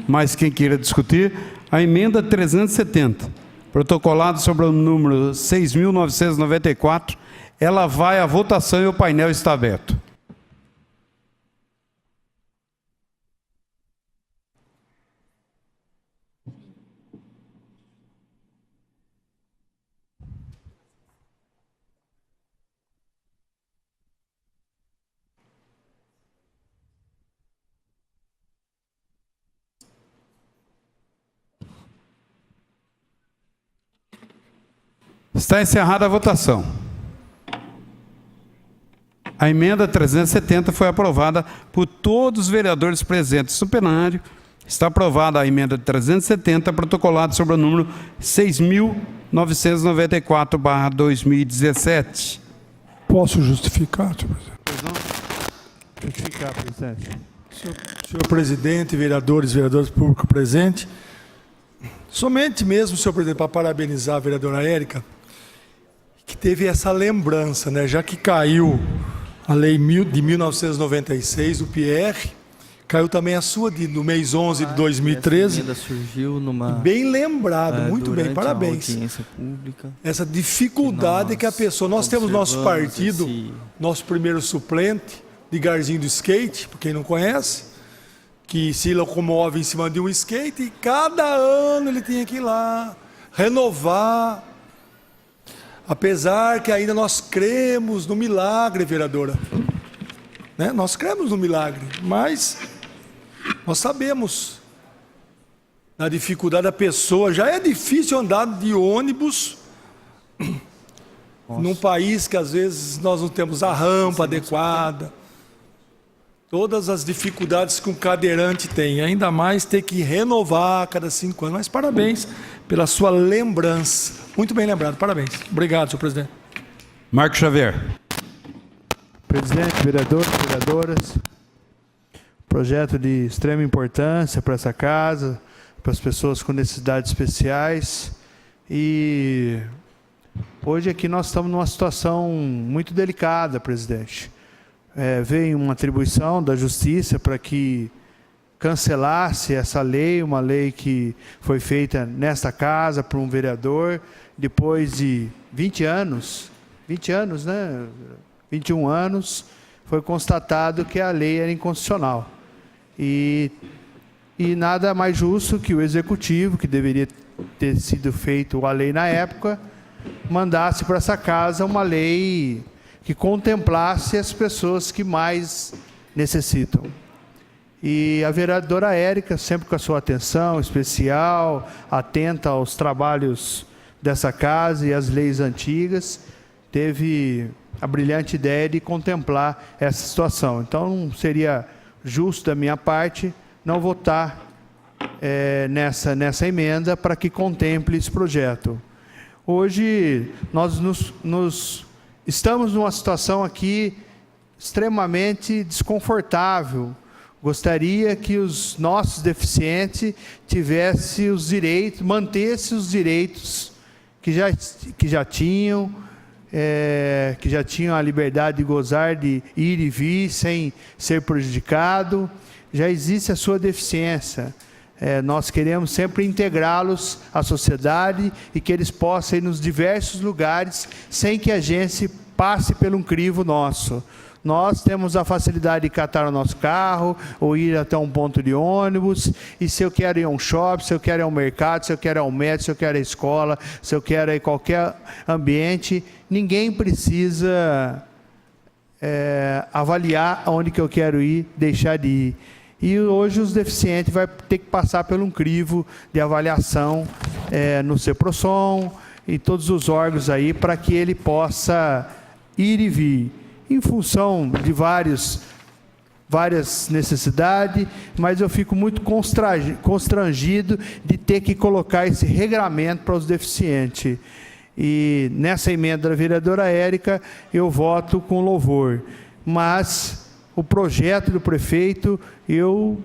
mais quem queira discutir, a emenda 370, protocolado sobre o número 6.994, ela vai à votação e o painel está aberto. Está encerrada a votação. A emenda 370 foi aprovada por todos os vereadores presentes no plenário. Está aprovada a emenda 370, protocolada sobre o número 6.994/2017. Posso justificar, senhor presidente? Justificar, presidente. Senhor presidente, vereadores público presente, somente mesmo, senhor presidente, para parabenizar a vereadora Érica, que teve essa lembrança, né? Já que caiu a lei de 1996, o PR, caiu também a sua do mês 11 de 2013. Essa emenda surgiu bem lembrado, muito bem, parabéns. Audiência pública. Essa dificuldade que a pessoa... Nós temos nosso partido, nosso primeiro suplente, de Garzinho do Skate, para quem não conhece, que se locomove em cima de um skate e cada ano ele tinha que ir lá, renovar. Apesar que ainda nós cremos no milagre, vereadora. Né? Nós cremos no milagre, mas nós sabemos da dificuldade da pessoa. Já é difícil andar de ônibus num país que às vezes nós não temos a rampa adequada. Todas as dificuldades que um cadeirante tem, ainda mais ter que renovar a cada 5 anos. Mas parabéns pela sua lembrança. Muito bem lembrado, parabéns. Obrigado, senhor presidente. Marcos Xavier. Presidente, vereadores, vereadoras, projeto de extrema importância para essa casa, para as pessoas com necessidades especiais. E hoje aqui nós estamos numa situação muito delicada, presidente. Veio uma atribuição da Justiça para que cancelasse essa lei, uma lei que foi feita nesta casa por um vereador, depois de 20 anos, né? 21 anos, foi constatado que a lei era inconstitucional. E nada mais justo que o Executivo, que deveria ter sido feito a lei na época, mandasse para essa casa uma lei que contemplasse as pessoas que mais necessitam. E a vereadora Érica, sempre com a sua atenção especial, atenta aos trabalhos dessa casa e às leis antigas, teve a brilhante ideia de contemplar essa situação. Então, não seria justo da minha parte não votar nessa emenda para que contemple esse projeto. Hoje, nós estamos numa situação aqui extremamente desconfortável. Gostaria que os nossos deficientes tivessem os direitos, mantessem os direitos que já tinham a liberdade de gozar, de ir e vir sem ser prejudicado. Já existe a sua deficiência. Nós queremos sempre integrá-los à sociedade e que eles possam ir nos diversos lugares sem que a gente passe por um crivo nosso. Nós temos a facilidade de catar o nosso carro ou ir até um ponto de ônibus, e se eu quero ir a um shopping, se eu quero ir ao mercado, se eu quero ir ao médico, se eu quero ir à escola, se eu quero ir a qualquer ambiente, ninguém precisa avaliar aonde que eu quero ir, deixar de ir. E hoje os deficientes vão ter que passar por um crivo de avaliação no CEPROSOM e todos os órgãos aí para que ele possa ir e vir, em função de várias necessidades, mas eu fico muito constrangido de ter que colocar esse regramento para os deficientes. E nessa emenda da vereadora Érica, eu voto com louvor. Mas o projeto do prefeito, eu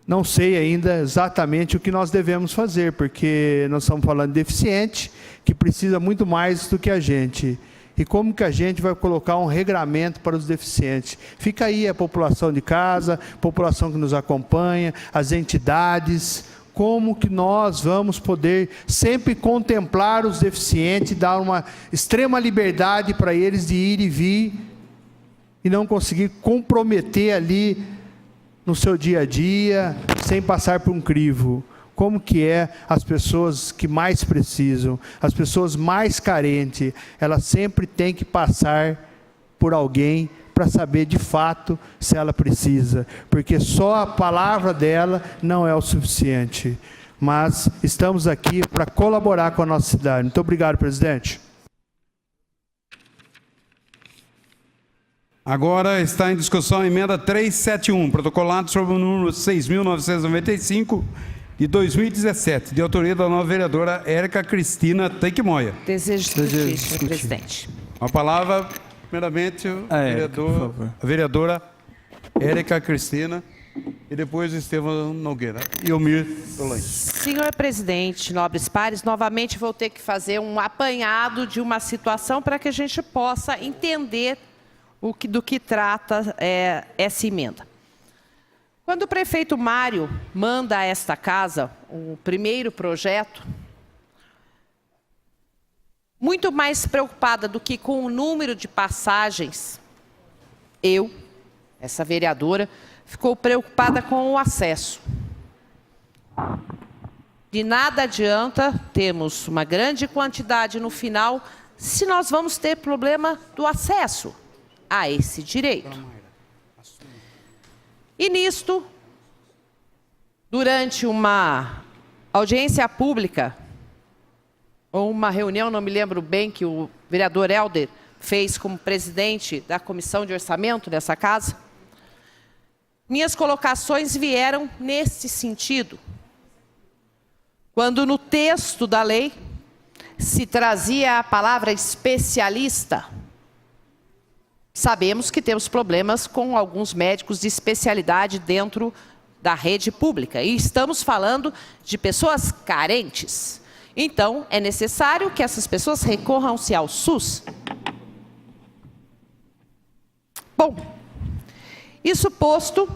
não sei ainda exatamente o que nós devemos fazer, porque nós estamos falando de deficiente, que precisa muito mais do que a gente. E como que a gente vai colocar um regramento para os deficientes? Fica aí a população de casa, a população que nos acompanha, as entidades, como que nós vamos poder sempre contemplar os deficientes, dar uma extrema liberdade para eles de ir e vir, e não conseguir comprometer ali no seu dia a dia, sem passar por um crivo. Como que as pessoas que mais precisam, as pessoas mais carentes, elas sempre têm que passar por alguém para saber de fato se ela precisa, porque só a palavra dela não é o suficiente. Mas estamos aqui para colaborar com a nossa cidade. Muito obrigado, presidente. Agora está em discussão a emenda 371, protocolado sobre o número 6.995, de 2017, de autoria da nova vereadora Érica Cristina Teiquimoia. Desejo discutir, senhor presidente. A palavra, primeiramente, a vereadora Érica Cristina, e depois Estevão Nogueira e Elmir Tolani. Senhor presidente, nobres pares, novamente vou ter que fazer um apanhado de uma situação para que a gente possa entender do que trata essa emenda. Quando o prefeito Mário manda a esta casa o primeiro projeto, muito mais preocupada do que com o número de passagens, essa vereadora, ficou preocupada com o acesso. De nada adianta termos uma grande quantidade no final, se nós vamos ter problema do acesso a esse direito. E nisto, durante uma audiência pública, ou uma reunião, não me lembro bem, que o vereador Helder fez como presidente da comissão de orçamento dessa casa, minhas colocações vieram nesse sentido. Quando no texto da lei se trazia a palavra especialista, sabemos que temos problemas com alguns médicos de especialidade dentro da rede pública. E estamos falando de pessoas carentes. Então, é necessário que essas pessoas recorram-se ao SUS. Bom, isso posto,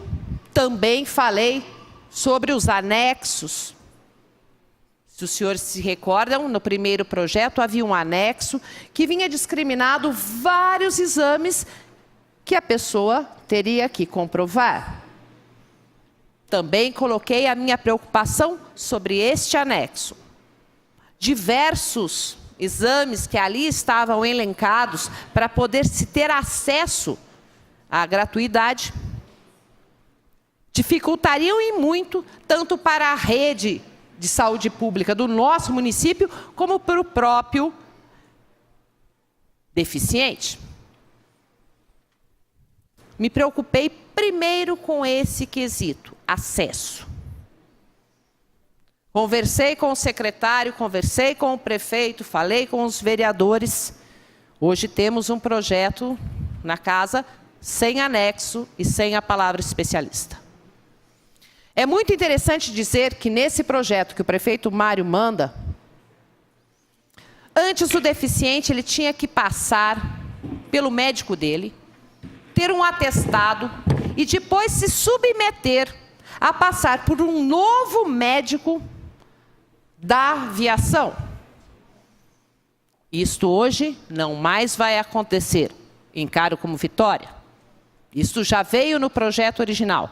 também falei sobre os anexos. Se os senhores se recordam, no primeiro projeto havia um anexo que vinha discriminado vários exames que a pessoa teria que comprovar. Também coloquei a minha preocupação sobre este anexo. Diversos exames que ali estavam elencados para poder se ter acesso à gratuidade. dificultariam e muito, tanto para a rede de saúde pública do nosso município, como para o próprio deficiente. Me preocupei primeiro com esse quesito, acesso. Conversei com o secretário, conversei com o prefeito, falei com os vereadores. Hoje temos um projeto na casa sem anexo e sem a palavra especialista. É muito interessante dizer que nesse projeto que o prefeito Mário manda, antes o deficiente ele tinha que passar pelo médico dele, ter um atestado e depois se submeter a passar por um novo médico da aviação. Isto hoje não mais vai acontecer. Encaro como vitória. Isto já veio no projeto original.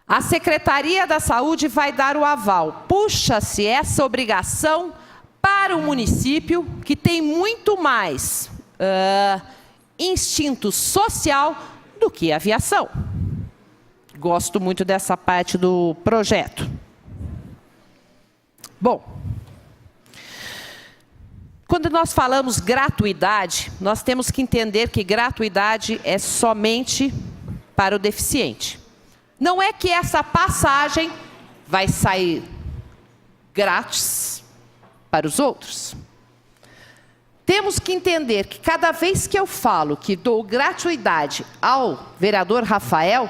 A Secretaria da Saúde vai dar o aval. Puxa-se essa obrigação para o município, que tem muito mais instinto social do que a aviação. Gosto muito dessa parte do projeto. Bom, quando nós falamos gratuidade, nós temos que entender que gratuidade é somente para o deficiente. Não é que essa passagem vai sair grátis para os outros. Temos que entender que cada vez que eu falo que dou gratuidade ao vereador Rafael,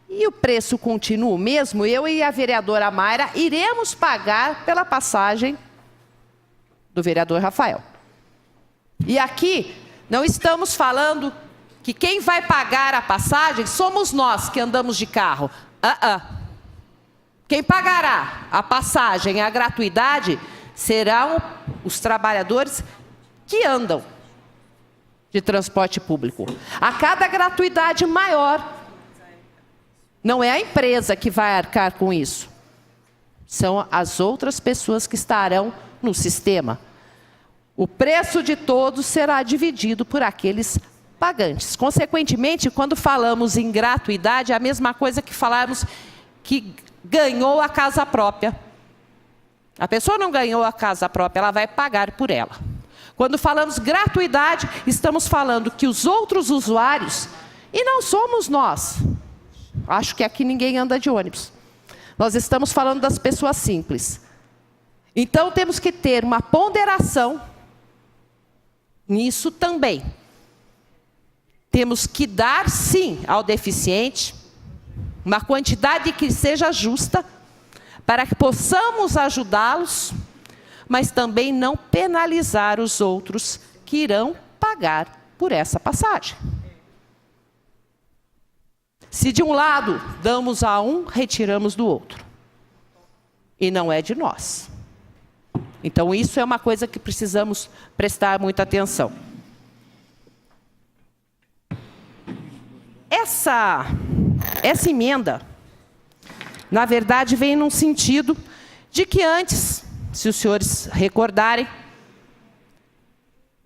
e o preço continua o mesmo, eu e a vereadora Mayra iremos pagar pela passagem do vereador Rafael. E aqui não estamos falando que quem vai pagar a passagem somos nós que andamos de carro. Quem pagará a passagem, a gratuidade, serão os trabalhadores que andam de transporte público. A cada gratuidade maior, não é a empresa que vai arcar com isso. São as outras pessoas que estarão no sistema. O preço de todos será dividido por aqueles pagantes. Consequentemente, quando falamos em gratuidade, é a mesma coisa que falarmos que ganhou a casa própria. A pessoa não ganhou a casa própria, ela vai pagar por ela. Quando falamos gratuidade, estamos falando que os outros usuários, e não somos nós, acho que aqui ninguém anda de ônibus, nós estamos falando das pessoas simples. Então temos que ter uma ponderação nisso também. Temos que dar, sim, ao deficiente uma quantidade que seja justa para que possamos ajudá-los, mas também não penalizar os outros que irão pagar por essa passagem. Se de um lado damos a um, retiramos do outro. E não é de nós. Então isso é uma coisa que precisamos prestar muita atenção. Essa emenda, na verdade, vem num sentido de que antes, se os senhores recordarem,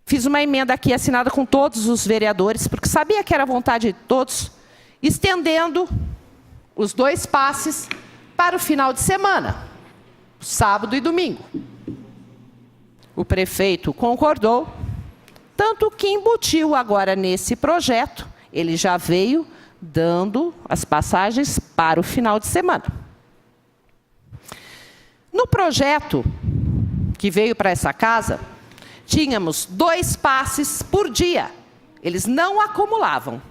fiz uma emenda aqui assinada com todos os vereadores, porque sabia que era vontade de todos, estendendo os 2 passes para o final de semana, sábado e domingo. O prefeito concordou, tanto que embutiu agora nesse projeto, ele já veio dando as passagens para o final de semana. No projeto que veio para essa casa, tínhamos 2 passes por dia. Eles não acumulavam.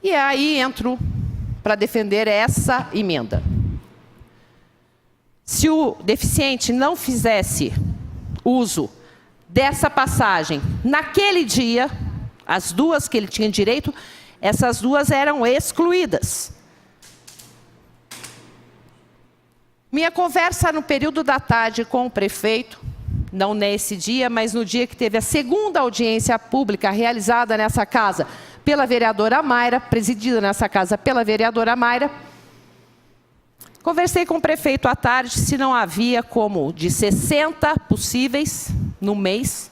E aí entro para defender essa emenda. Se o deficiente não fizesse uso dessa passagem naquele dia, as 2 que ele tinha direito, essas 2 eram excluídas. Minha conversa no período da tarde com o prefeito, não nesse dia, mas no dia que teve a 2ª audiência pública realizada nessa casa pela vereadora Mayra, presidida nessa casa pela vereadora Mayra, conversei com o prefeito à tarde se não havia como de 60 possíveis no mês,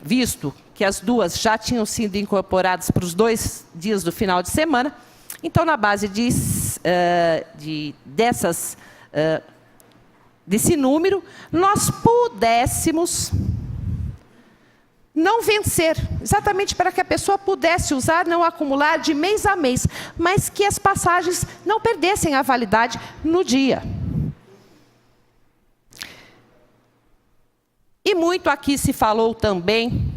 visto que as duas já tinham sido incorporadas para os 2 dias do final de semana. Então, na base desse número, nós pudéssemos não vencer, exatamente para que a pessoa pudesse usar, não acumular de mês a mês, mas que as passagens não perdessem a validade no dia. E muito aqui se falou também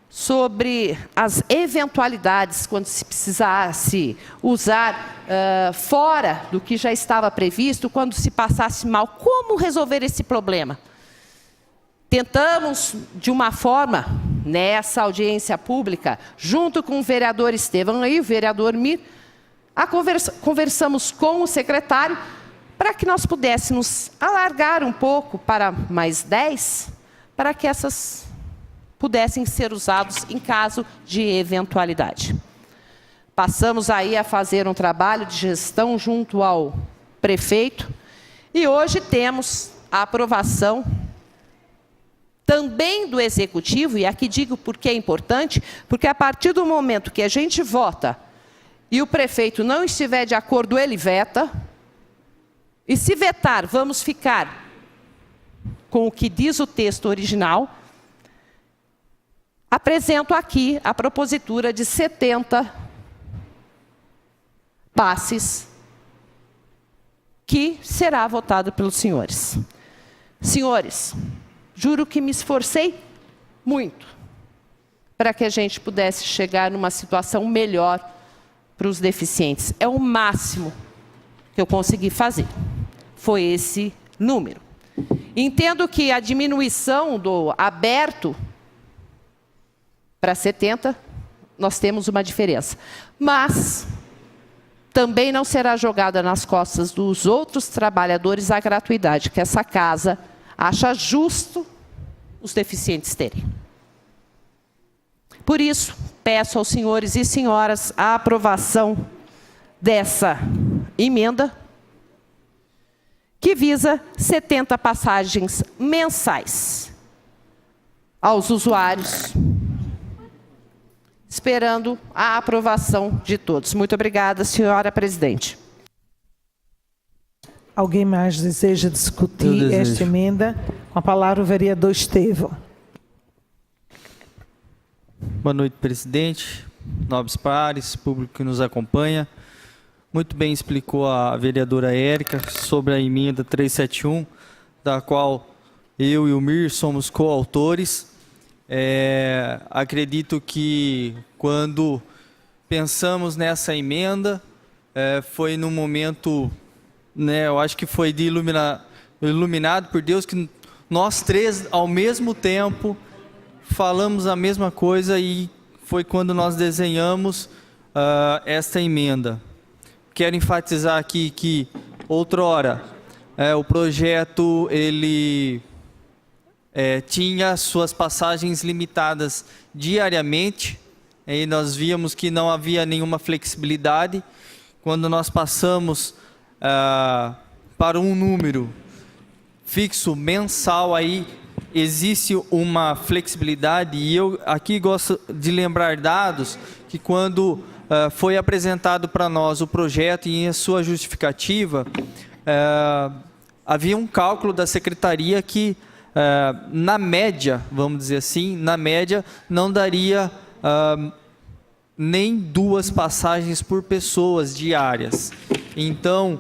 sobre as eventualidades, quando se precisasse usar fora do que já estava previsto, quando se passasse mal. Como resolver esse problema? Tentamos, de uma forma, nessa audiência pública, junto com o vereador Estevão e o vereador Mir, conversamos com o secretário para que nós pudéssemos alargar um pouco para mais 10, para que essas pudessem ser usados em caso de eventualidade. Passamos aí a fazer um trabalho de gestão junto ao prefeito e hoje temos a aprovação também do executivo, e aqui digo porque é importante, porque a partir do momento que a gente vota e o prefeito não estiver de acordo, ele veta, e se vetar, vamos ficar com o que diz o texto original. Apresento aqui a propositura de 70 passes que será votado pelos senhores. Senhores, juro que me esforcei muito para que a gente pudesse chegar numa situação melhor para os deficientes. É o máximo que eu consegui fazer. Foi esse número. Entendo que a diminuição do aberto para 70, nós temos uma diferença. Mas também não será jogada nas costas dos outros trabalhadores a gratuidade, que essa casa acha justo os deficientes terem. Por isso, peço aos senhores e senhoras a aprovação dessa emenda, que visa 70 passagens mensais aos usuários, esperando a aprovação de todos. Muito obrigada, senhora presidente. Alguém mais deseja discutir esta emenda? Com a palavra o vereador Estevão. Boa noite, presidente, nobres pares, público que nos acompanha. Muito bem explicou a vereadora Érica sobre a emenda 371, da qual eu e o Mir somos coautores. Acredito que quando pensamos nessa emenda, foi num momento, eu acho que foi iluminado por Deus, que nós três, ao mesmo tempo, falamos a mesma coisa e foi quando nós desenhamos esta emenda. Quero enfatizar aqui que, outrora, o projeto ele tinha suas passagens limitadas diariamente, e nós víamos que não havia nenhuma flexibilidade. Quando nós passamos para um número fixo mensal, aí existe uma flexibilidade, e eu aqui gosto de lembrar dados que quando foi apresentado para nós o projeto e em sua justificativa, havia um cálculo da secretaria que, na média, vamos dizer assim, na média, não daria nem 2 passagens por pessoas diárias. Então,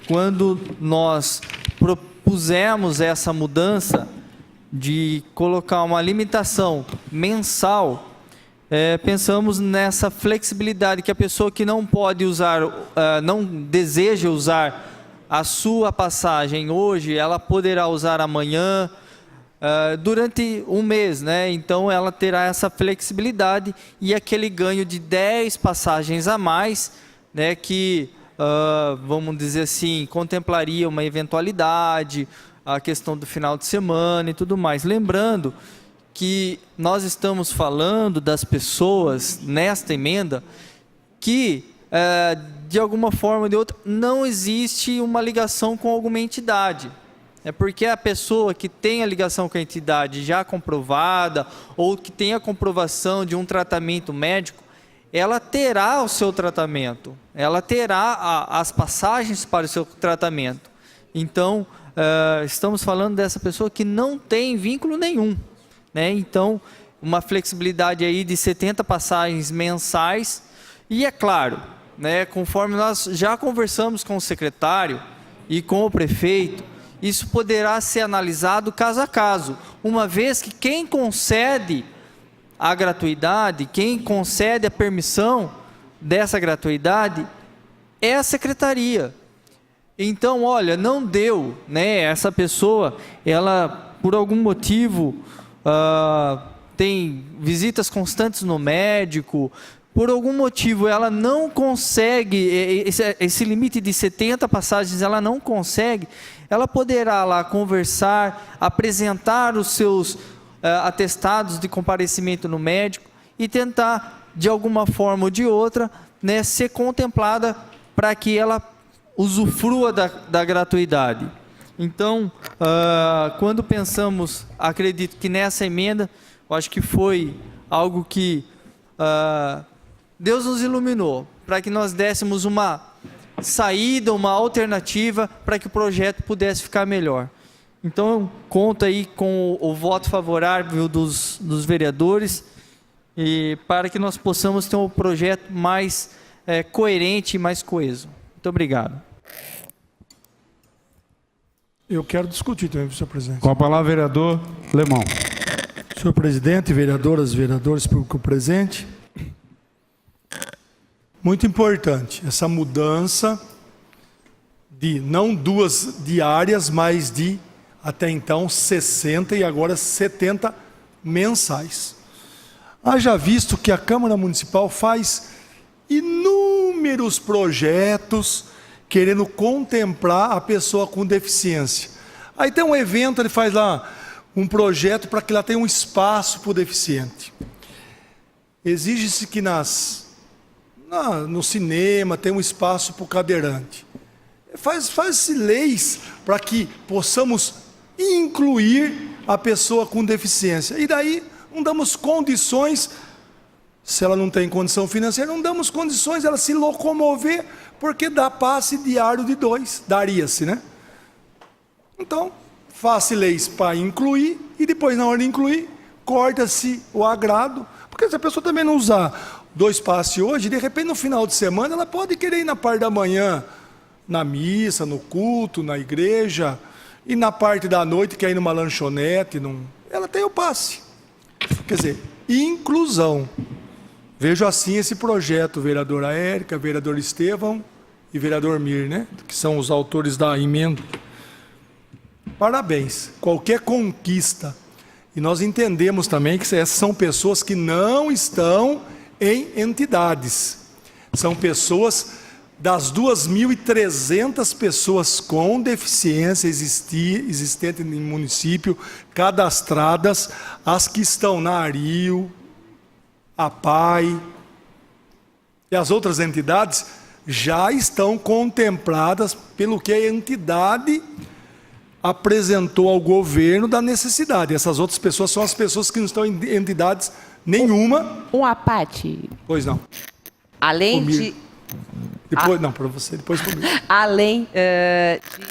quando nós propusemos essa mudança de colocar uma limitação mensal, pensamos nessa flexibilidade, que a pessoa que não pode usar, não deseja usar a sua passagem hoje, ela poderá usar amanhã, durante um mês, Então ela terá essa flexibilidade e aquele ganho de 10 passagens a mais, que, vamos dizer assim, contemplaria uma eventualidade, a questão do final de semana e tudo mais. Lembrando que nós estamos falando das pessoas, nesta emenda, que, de alguma forma ou de outra, não existe uma ligação com alguma entidade. É porque a pessoa que tem a ligação com a entidade já comprovada ou que tem a comprovação de um tratamento médico, ela terá o seu tratamento, ela terá as passagens para o seu tratamento. Então, estamos falando dessa pessoa que não tem vínculo nenhum, né? Então, uma flexibilidade aí de 70 passagens mensais. E é claro, né, conforme nós já conversamos com o secretário e com o prefeito, isso poderá ser analisado caso a caso, uma vez que quem concede a gratuidade, quem concede a permissão dessa gratuidade é a secretaria. Então, olha, não deu, né? Essa pessoa, ela, por algum motivo, tem visitas constantes no médico, por algum motivo ela não consegue, esse limite de 70 passagens ela não consegue, ela poderá lá conversar, apresentar os seus atestados de comparecimento no médico e tentar, de alguma forma ou de outra, né, ser contemplada para que ela usufrua da gratuidade. Então, quando pensamos, acredito que nessa emenda, eu acho que foi algo que Deus nos iluminou, para que nós dessemos uma saída, uma alternativa, para que o projeto pudesse ficar melhor. Então, conto aí com o voto favorável dos vereadores, e para que nós possamos ter um projeto mais coerente e mais coeso. Muito obrigado. Eu quero discutir também, senhor presidente. Com a palavra, vereador Lemão. Senhor presidente, vereadoras, vereadores, público presente. Muito importante essa mudança de não 2 diárias, mas de até então 60 e agora 70 mensais. Haja visto que a Câmara Municipal faz inúmeros projetos querendo contemplar a pessoa com deficiência. Aí tem um evento, ele faz lá um projeto para que lá tenha um espaço para o deficiente. Exige-se que no cinema tenha um espaço para o cadeirante. Faz-se leis para que possamos incluir a pessoa com deficiência. E daí não damos condições, se ela não tem condição financeira, não damos condições ela se locomover, porque dá passe diário de 2, daria-se, né? Então, faça leis para incluir, e depois na hora de incluir, corta-se o agrado, porque se a pessoa também não usar 2 passes hoje, de repente no final de semana, ela pode querer ir na parte da manhã, na missa, no culto, na igreja, e na parte da noite, quer ir numa lanchonete, ela tem o passe. Quer dizer, inclusão. Vejo assim esse projeto, vereadora Érica, vereador Estevão e vereador Mir, né? Que são os autores da emenda. Parabéns. Qualquer conquista. E nós entendemos também que essas são pessoas que não estão em entidades. São pessoas das 2.300 pessoas com deficiência existentes no município, cadastradas, as que estão na ARIO, a PAI e as outras entidades já estão contempladas pelo que a entidade apresentou ao governo da necessidade. Essas outras pessoas são as pessoas que não estão em entidades nenhuma. À parte. Pois não. Além de... Depois, não, para você, depois comigo. Além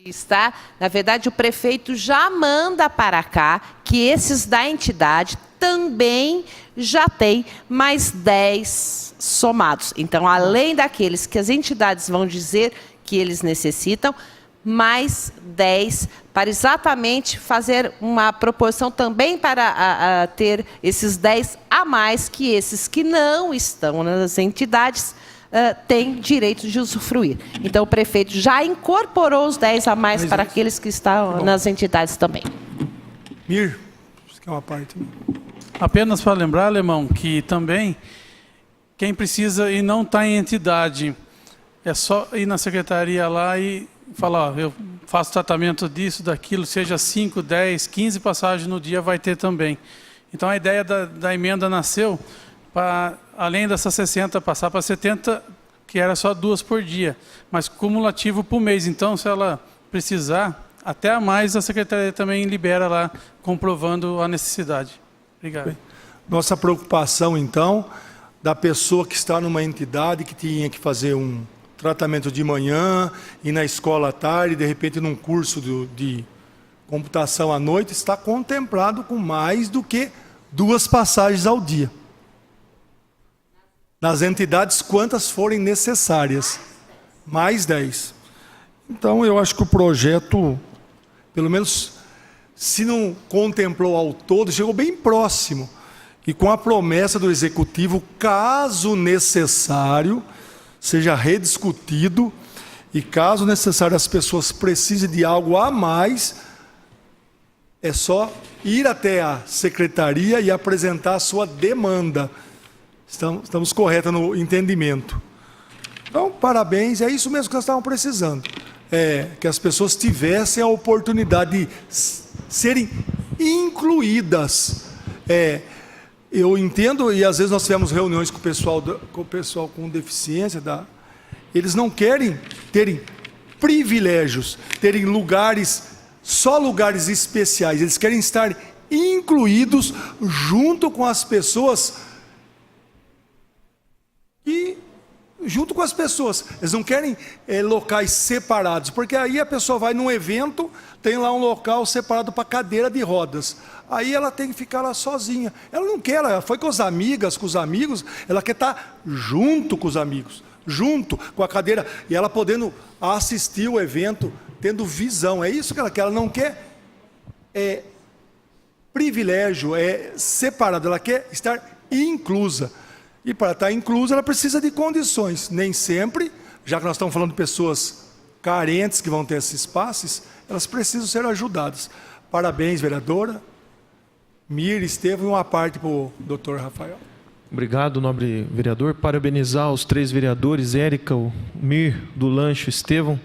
de estar, na verdade, o prefeito já manda para cá que esses da entidade também já tem mais 10 somados. Então, além daqueles que as entidades vão dizer que eles necessitam, mais 10 para exatamente fazer uma proporção também para ter esses 10 a mais que esses que não estão nas entidades têm direito de usufruir. Então, o prefeito já incorporou os 10 a mais para aqueles que estão nas entidades também. Mir, você quer uma parte? Apenas para lembrar, Alemão, que também quem precisa e não está em entidade, é só ir na secretaria lá e falar, ó, eu faço tratamento disso, daquilo, seja 5, 10, 15 passagens no dia, vai ter também. Então a ideia da emenda nasceu para, além dessas 60, passar para 70, que era só 2 por dia, mas cumulativo por mês. Então, se ela precisar, até a mais a Secretaria também libera lá, comprovando a necessidade. Obrigado. Bem, nossa preocupação, então, da pessoa que está numa entidade que tinha que fazer um tratamento de manhã e na escola à tarde, de repente num curso de computação à noite, está contemplado com mais do que 2 passagens ao dia. Nas entidades, quantas forem necessárias. Mais 10. Então, eu acho que o projeto, pelo menos, se não contemplou ao todo, chegou bem próximo. E com a promessa do Executivo, caso necessário, seja rediscutido, e caso necessário as pessoas precisem de algo a mais, é só ir até a secretaria e apresentar a sua demanda. Estamos corretos no entendimento. Então, parabéns, é isso mesmo que nós estávamos precisando. Que as pessoas tivessem a oportunidade de serem incluídas. Eu entendo, e às vezes nós tivemos reuniões com o pessoal com deficiência, eles não querem terem privilégios, terem lugares, só lugares especiais, eles querem estar incluídos junto com as pessoas. E junto com as pessoas, eles não querem locais separados, porque aí a pessoa vai num evento, tem lá um local separado para cadeira de rodas, aí ela tem que ficar lá sozinha, ela não quer, ela foi com as amigas, com os amigos, ela quer estar junto com os amigos, junto com a cadeira, e ela podendo assistir o evento, tendo visão, é isso que ela quer, ela não quer privilégio, separado, ela quer estar inclusa. E para estar inclusa, ela precisa de condições. Nem sempre, já que nós estamos falando de pessoas carentes que vão ter esses passes, elas precisam ser ajudadas. Parabéns, vereadora. Mir, Estevam, e uma parte para o doutor Rafael. Obrigado, nobre vereador. Parabenizar os 3 vereadores, Érica, o Mir, do Lancho, Estevam.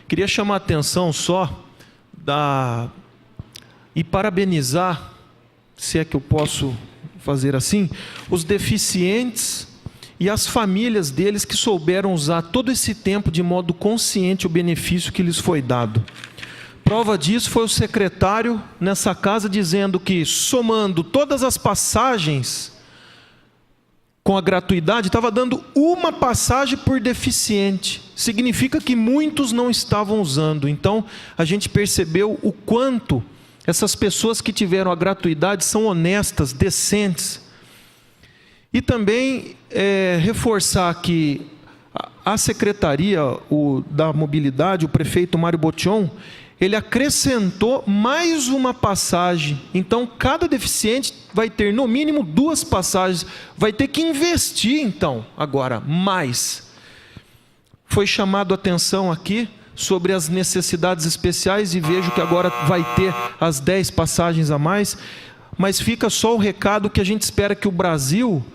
Queria chamar a atenção só e parabenizar, se é que eu posso fazer assim, os deficientes e as famílias deles que souberam usar todo esse tempo de modo consciente o benefício que lhes foi dado. Prova disso foi o secretário nessa casa dizendo que, somando todas as passagens com a gratuidade, estava dando uma passagem por deficiente. Significa que muitos não estavam usando. Então, a gente percebeu o quanto essas pessoas que tiveram a gratuidade são honestas, decentes. E também reforçar que a Secretaria da Mobilidade, o prefeito Mário Botion, ele acrescentou mais uma passagem. Então, cada deficiente vai ter no mínimo 2 passagens. Vai ter que investir, então, agora, mais. Foi chamado a atenção aqui sobre as necessidades especiais, e vejo que agora vai ter as 10 passagens a mais, mas fica só o recado que a gente espera que o Brasil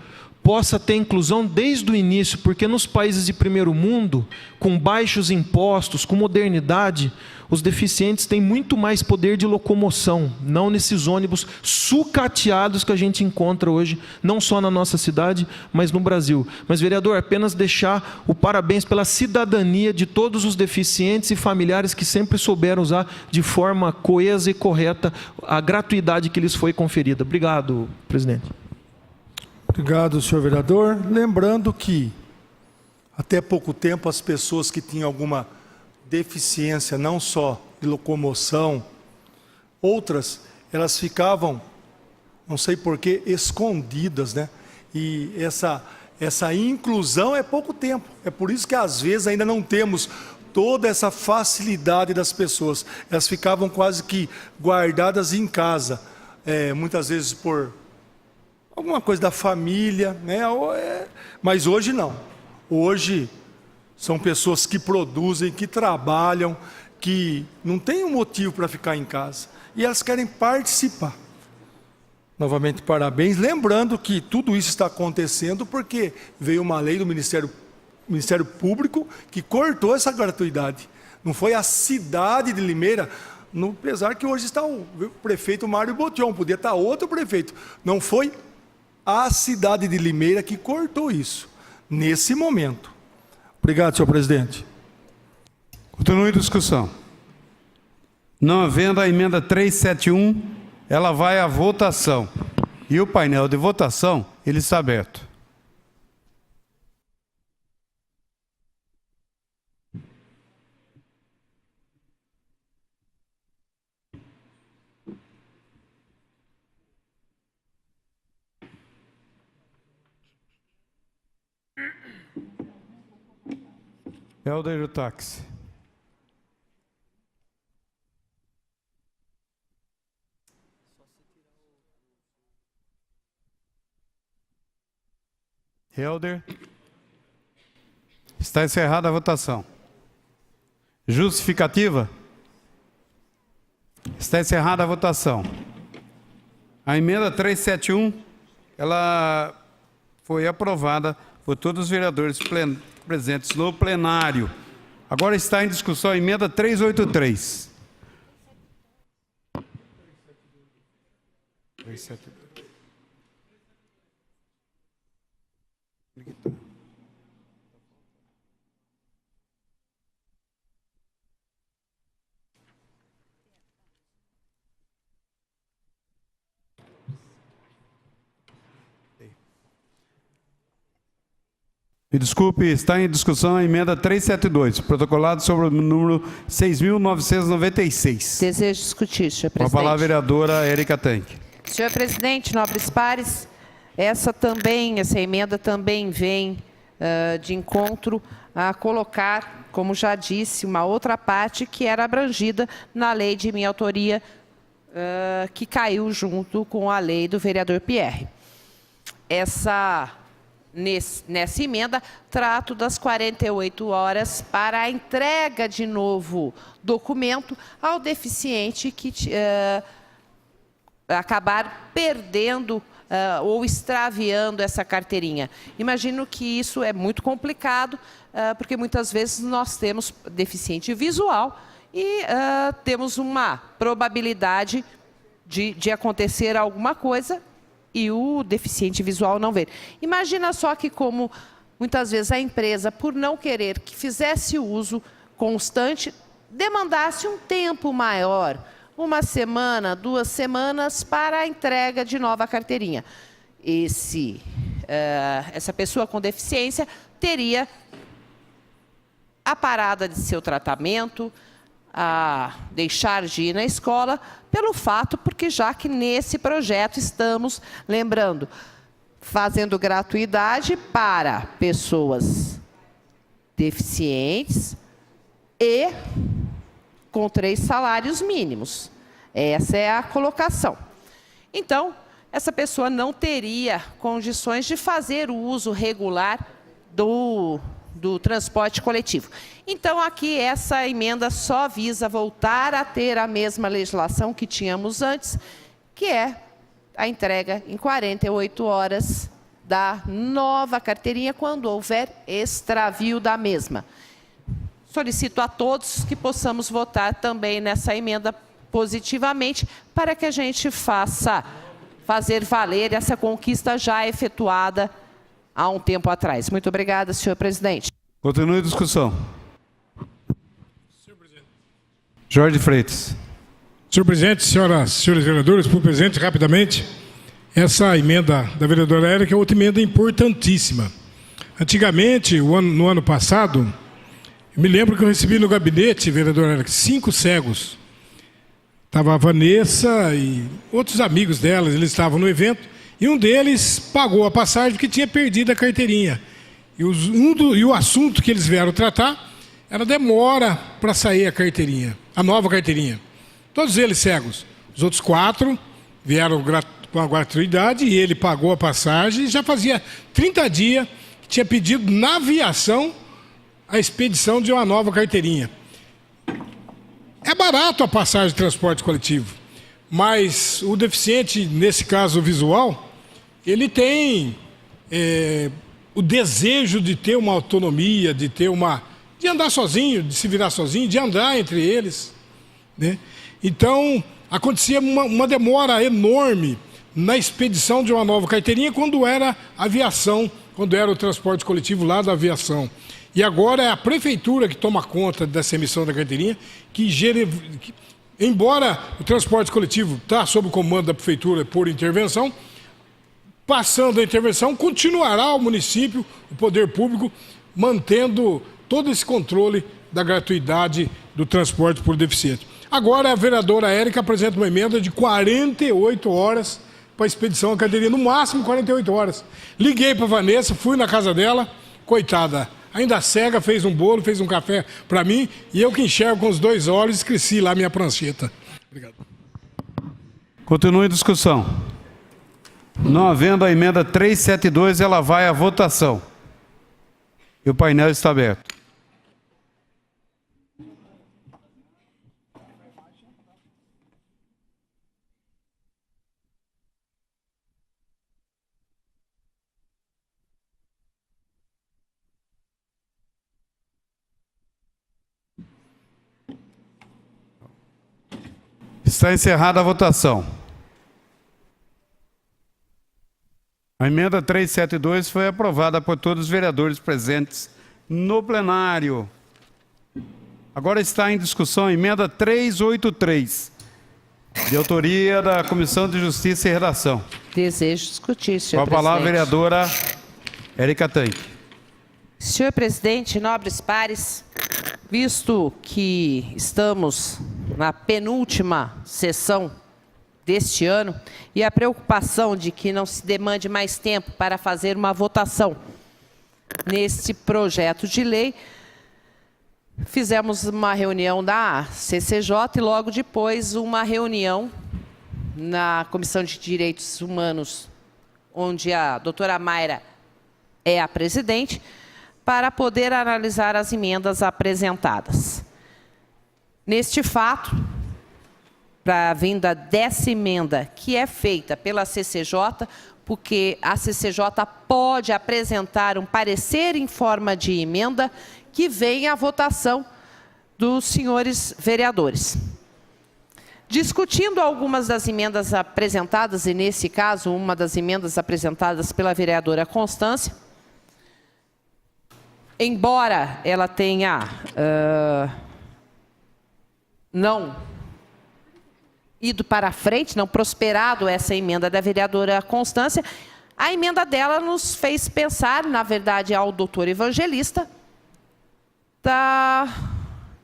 possa ter inclusão desde o início, porque nos países de primeiro mundo, com baixos impostos, com modernidade, os deficientes têm muito mais poder de locomoção, não nesses ônibus sucateados que a gente encontra hoje, não só na nossa cidade, mas no Brasil. Mas, vereador, apenas deixar o parabéns pela cidadania de todos os deficientes e familiares que sempre souberam usar de forma coesa e correta a gratuidade que lhes foi conferida. Obrigado, presidente. Obrigado, senhor vereador. Lembrando que, até pouco tempo, as pessoas que tinham alguma deficiência, não só de locomoção, outras, elas ficavam, não sei porquê, escondidas, né? E essa inclusão é pouco tempo. É por isso que, às vezes, ainda não temos toda essa facilidade das pessoas. Elas ficavam quase que guardadas em casa, muitas vezes por alguma coisa da família, né? Mas hoje não. Hoje são pessoas que produzem, que trabalham, que não têm um motivo para ficar em casa. E elas querem participar. Novamente, parabéns. Lembrando que tudo isso está acontecendo porque veio uma lei do Ministério Público que cortou essa gratuidade. Não foi a cidade de Limeira, apesar que hoje está o prefeito Mário Botion, podia estar outro prefeito. Não foi a cidade de Limeira que cortou isso, nesse momento. Obrigado, senhor presidente. Continue a discussão. Não havendo a emenda 371, ela vai à votação. E o painel de votação, ele está aberto. Helder, o táxi. Helder. Está encerrada a votação. Justificativa? Está encerrada a votação. A emenda 371, ela foi aprovada por todos os vereadores presentes no plenário. Agora está em discussão a emenda 383. 372. Me desculpe, está em discussão a emenda 372, protocolado sobre o número 6.996. Desejo discutir, senhor Com a presidente. palavra a vereadora Érica Tanque. Senhor presidente, nobres pares, essa emenda também vem de encontro a colocar, como já disse, uma outra parte que era abrangida na lei de minha autoria, que caiu junto com a lei do vereador Pierre. Nessa emenda, trato das 48 horas para a entrega de novo documento ao deficiente que acabar perdendo ou extraviando essa carteirinha. Imagino que isso é muito complicado, porque muitas vezes nós temos deficiente visual e temos uma probabilidade de acontecer alguma coisa e o deficiente visual não ver. Imagina só que como muitas vezes a empresa, por não querer que fizesse uso constante, demandasse um tempo maior, 1 semana, 2 semanas, para a entrega de nova carteirinha. Essa pessoa com deficiência teria a parada de seu tratamento, a deixar de ir na escola, pelo fato, porque já que nesse projeto estamos, lembrando, fazendo gratuidade para pessoas deficientes e com 3 salários mínimos. Essa é a colocação. Então, essa pessoa não teria condições de fazer o uso regular do transporte coletivo. Então, aqui, essa emenda só visa voltar a ter a mesma legislação que tínhamos antes, que é a entrega em 48 horas da nova carteirinha, quando houver extravio da mesma. Solicito a todos que possamos votar também nessa emenda positivamente, para que a gente fazer valer essa conquista já efetuada há um tempo atrás. Muito obrigada, senhor presidente. Continue a discussão. Jorge Freitas. Senhor presidente, senhoras vereadores, por presente, rapidamente, essa emenda da vereadora Érica é outra emenda importantíssima. Antigamente, no ano passado, eu me lembro que eu recebi no gabinete, vereadora Érica, 5 cegos. Estava a Vanessa e outros amigos delas, eles estavam no evento, e um deles pagou a passagem porque tinha perdido a carteirinha. E o assunto que eles vieram tratar era demora para sair a carteirinha, a nova carteirinha. Todos eles cegos. Os outros 4 vieram com a gratuidade e ele pagou a passagem. E já fazia 30 dias que tinha pedido na aviação a expedição de uma nova carteirinha. É barato a passagem de transporte coletivo, mas o deficiente, nesse caso visual, ele tem o desejo de ter uma autonomia, de andar sozinho, de se virar sozinho, de andar entre eles, né? Então, acontecia uma demora enorme na expedição de uma nova carteirinha quando era aviação, quando era o transporte coletivo lá da aviação. E agora é a prefeitura que toma conta dessa emissão da carteirinha, que embora o transporte coletivo está sob o comando da prefeitura por intervenção, passando a intervenção, continuará o município, o poder público, mantendo todo esse controle da gratuidade do transporte por deficiente. Agora a vereadora Érica apresenta uma emenda de 48 horas para a expedição à cadeirinha, no máximo 48 horas. Liguei para a Vanessa, fui na casa dela, coitada, ainda cega, fez um bolo, fez um café para mim, e eu que enxergo com os 2 olhos, esqueci lá minha prancheta. Obrigado. Continue a discussão. Não havendo a emenda 372, ela vai à votação. E o painel está aberto. Está encerrada a votação. A emenda 372 foi aprovada por todos os vereadores presentes no plenário. Agora está em discussão a emenda 383, de autoria da Comissão de Justiça e Redação. Desejo discutir, senhor Com a palavra, presidente. vereadora Érica Tanque. Senhor presidente, nobres pares, visto que estamos na penúltima sessão deste ano e a preocupação de que não se demande mais tempo para fazer uma votação neste projeto de lei, fizemos uma reunião da CCJ e logo depois uma reunião na Comissão de Direitos Humanos, onde a doutora Mayra é a presidente, para poder analisar as emendas apresentadas. Neste fato, para a vinda dessa emenda, que é feita pela CCJ, porque a CCJ pode apresentar um parecer em forma de emenda que vem à votação dos senhores vereadores. Discutindo algumas das emendas apresentadas, e nesse caso, uma das emendas apresentadas pela vereadora Constância, embora ela tenha não ido para frente, não prosperado essa emenda da vereadora Constância, a emenda dela nos fez pensar, na verdade, ao doutor evangelista,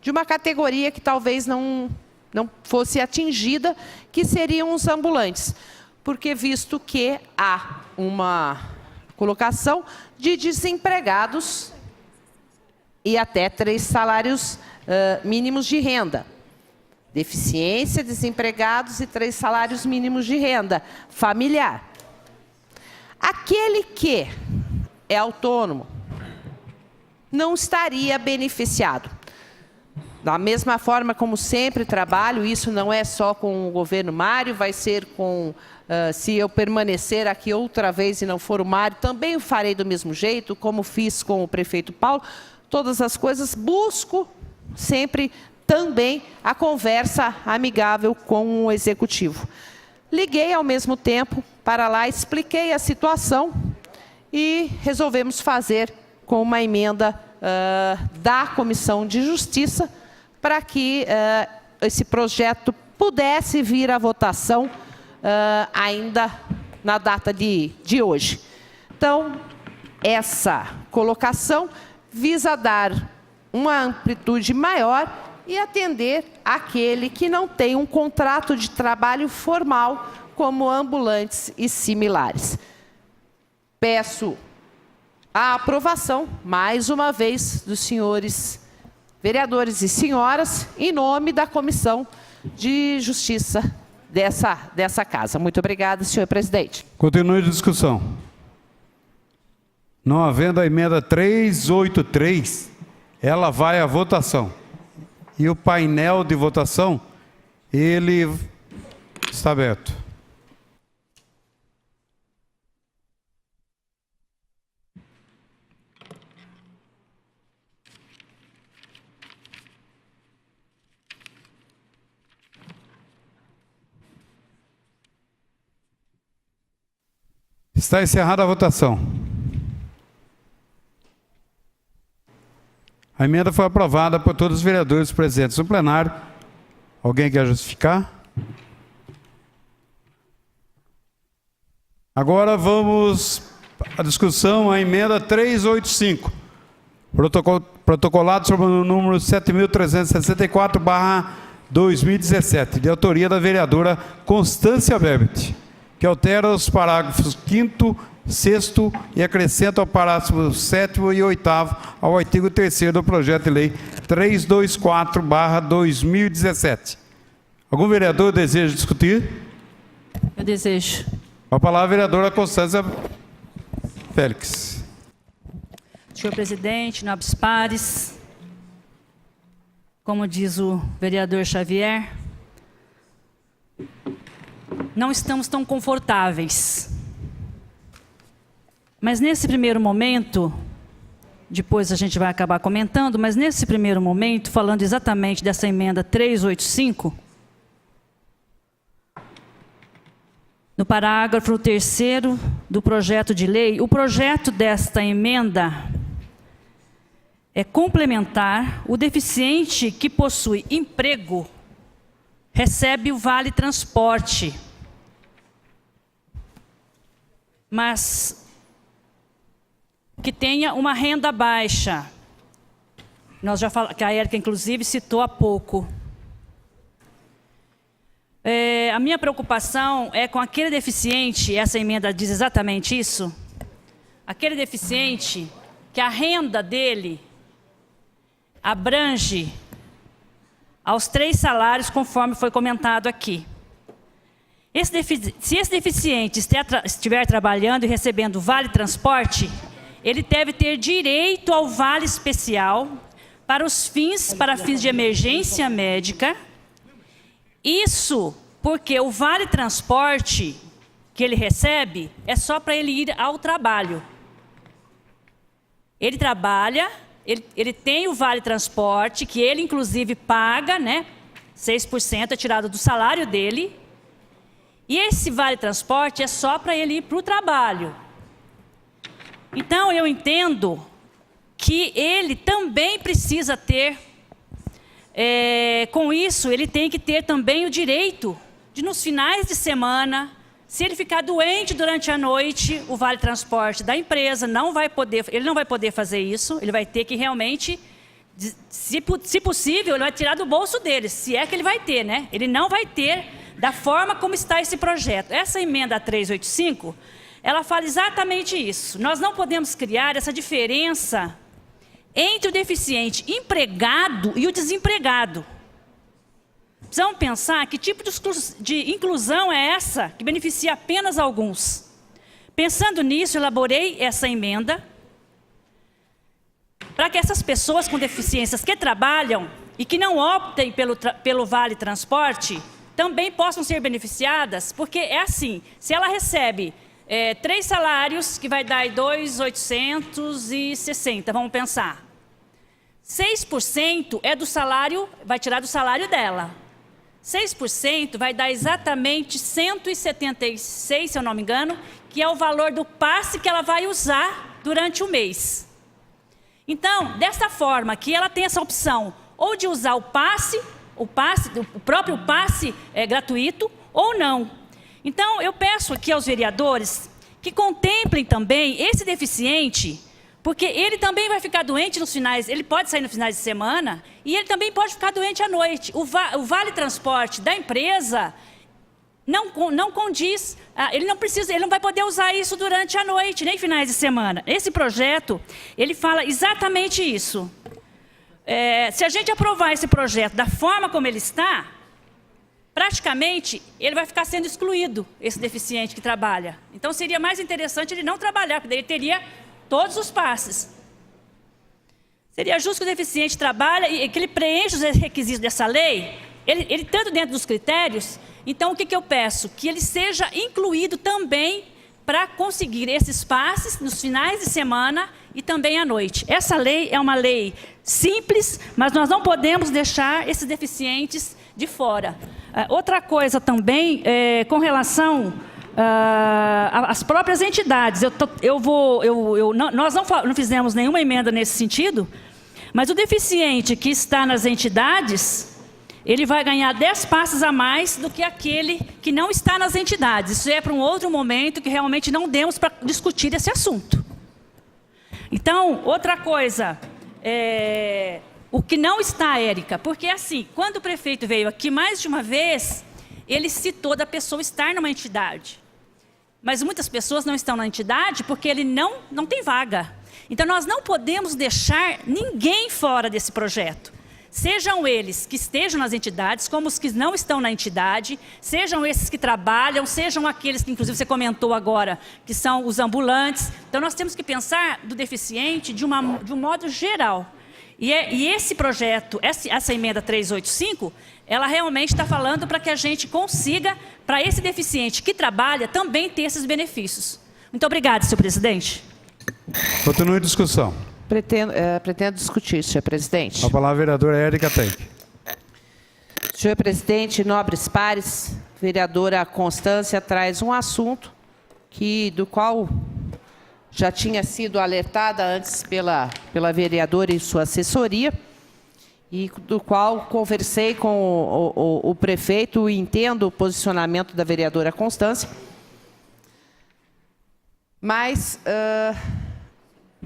de uma categoria que talvez não fosse atingida, que seriam os ambulantes. Porque visto que há uma colocação de desempregados e até 3 salários mínimos de renda. Deficiência, desempregados e 3 salários mínimos de renda familiar. Aquele que é autônomo não estaria beneficiado. Da mesma forma como sempre trabalho, isso não é só com o governo Mário, vai ser com, se eu permanecer aqui outra vez e não for o Mário, também farei do mesmo jeito, como fiz com o prefeito Paulo. Todas as coisas, busco sempre também a conversa amigável com o executivo. Liguei ao mesmo tempo para lá, expliquei a situação e resolvemos fazer com uma emenda da Comissão de Justiça para que esse projeto pudesse vir à votação ainda na data de hoje. Então, essa colocação visa dar uma amplitude maior e atender aquele que não tem um contrato de trabalho formal, como ambulantes e similares. Peço a aprovação, mais uma vez, dos senhores vereadores e senhoras, em nome da Comissão de Justiça dessa casa. Muito obrigada, senhor presidente. Continue a discussão. Não havendo a emenda 383, ela vai à votação. E o painel de votação, ele está aberto. Está encerrada a votação. A emenda foi aprovada por todos os vereadores presentes no plenário. Alguém quer justificar? Agora vamos à discussão, a emenda 385. Protocolado sobre o número 7.364/2017, de autoria da vereadora Constância Berbet, que altera os parágrafos 5º, 6º e acrescenta o parágrafo 7º e 8º ao artigo 3º do projeto de lei 324/2017. Algum vereador deseja discutir? Eu desejo. A palavra, vereadora Constância Félix. Senhor presidente, nobres pares, como diz o vereador Xavier, não estamos tão confortáveis. Mas nesse primeiro momento, depois a gente vai acabar comentando, mas nesse primeiro momento, falando exatamente dessa emenda 385, no parágrafo 3º do projeto de lei, o projeto desta emenda é complementar: o deficiente que possui emprego recebe o Vale Transporte, mas que tenha uma renda baixa. Nós já falamos, que a Érica inclusive citou há pouco. A minha preocupação é com aquele deficiente, essa emenda diz exatamente isso, aquele deficiente que a renda dele abrange aos 3 salários, conforme foi comentado aqui. Se esse deficiente estiver trabalhando e recebendo Vale Transporte, ele deve ter direito ao Vale Especial para fins de emergência médica. Isso porque o Vale Transporte que ele recebe é só para ele ir ao trabalho. Ele trabalha, ele tem o Vale Transporte, que ele inclusive paga, né? 6% é tirado do salário dele. E esse Vale Transporte é só para ele ir para o trabalho. Então eu entendo que ele também precisa ter, com isso, ele tem que ter também o direito de, nos finais de semana, se ele ficar doente durante a noite, o Vale Transporte da empresa ele não vai poder fazer isso, ele vai ter que realmente, se possível, ele vai tirar do bolso dele, se é que ele vai ter, né? Ele não vai ter da forma como está esse projeto. Essa emenda 385, ela fala exatamente isso. Nós não podemos criar essa diferença entre o deficiente empregado e o desempregado. Precisamos pensar que tipo de inclusão é essa que beneficia apenas alguns. Pensando nisso, elaborei essa emenda para que essas pessoas com deficiências que trabalham e que não optem pelo Vale Transporte também possam ser beneficiadas, porque é assim, se ela recebe 3 salários, que vai dar 2.860, vamos pensar. 6% é do salário, vai tirar do salário dela. 6% vai dar exatamente 176, se eu não me engano, que é o valor do passe que ela vai usar durante o mês. Então, dessa forma que ela tem essa opção, ou de usar o próprio passe gratuito, ou não. Então, eu peço aqui aos vereadores que contemplem também esse deficiente, porque ele também vai ficar doente nos finais, ele pode sair nos finais de semana, e ele também pode ficar doente à noite. O Vale Transporte da empresa não condiz, ele não vai poder usar isso durante a noite, nem finais de semana. Esse projeto, ele fala exatamente isso. Se a gente aprovar esse projeto da forma como ele está, praticamente ele vai ficar sendo excluído, esse deficiente que trabalha. Então seria mais interessante ele não trabalhar, porque daí ele teria todos os passes. Seria justo que o deficiente trabalhe e que ele preencha os requisitos dessa lei, ele tanto dentro dos critérios. Então o que eu peço? Que ele seja incluído também para conseguir esses passes nos finais de semana e também à noite. Essa lei é uma lei simples, mas nós não podemos deixar esses deficientes de fora. Outra coisa também, com relação às próprias entidades, nós não fizemos nenhuma emenda nesse sentido, mas o deficiente que está nas entidades, ele vai ganhar 10 passes a mais do que aquele que não está nas entidades. Isso é para um outro momento que realmente não demos para discutir esse assunto. Então, outra coisa, o que não está, Érica, porque assim, quando o prefeito veio aqui mais de uma vez, ele citou da pessoa estar numa entidade. Mas muitas pessoas não estão na entidade porque ele não tem vaga. Então, nós não podemos deixar ninguém fora desse projeto. Sejam eles que estejam nas entidades, como os que não estão na entidade, sejam esses que trabalham, sejam aqueles que, inclusive, você comentou agora, que são os ambulantes. Então, nós temos que pensar do deficiente de um modo geral. E esse projeto, essa emenda 385, ela realmente está falando para que a gente consiga, para esse deficiente que trabalha, também ter esses benefícios. Muito obrigada, senhor presidente. Continue a discussão. Pretendo discutir, senhor presidente. A palavra à vereadora Érica Tenck. Senhor presidente, nobres pares, vereadora Constância traz um assunto do qual já tinha sido alertada antes pela vereadora e sua assessoria, e do qual conversei com o prefeito e entendo o posicionamento da vereadora Constância. Mas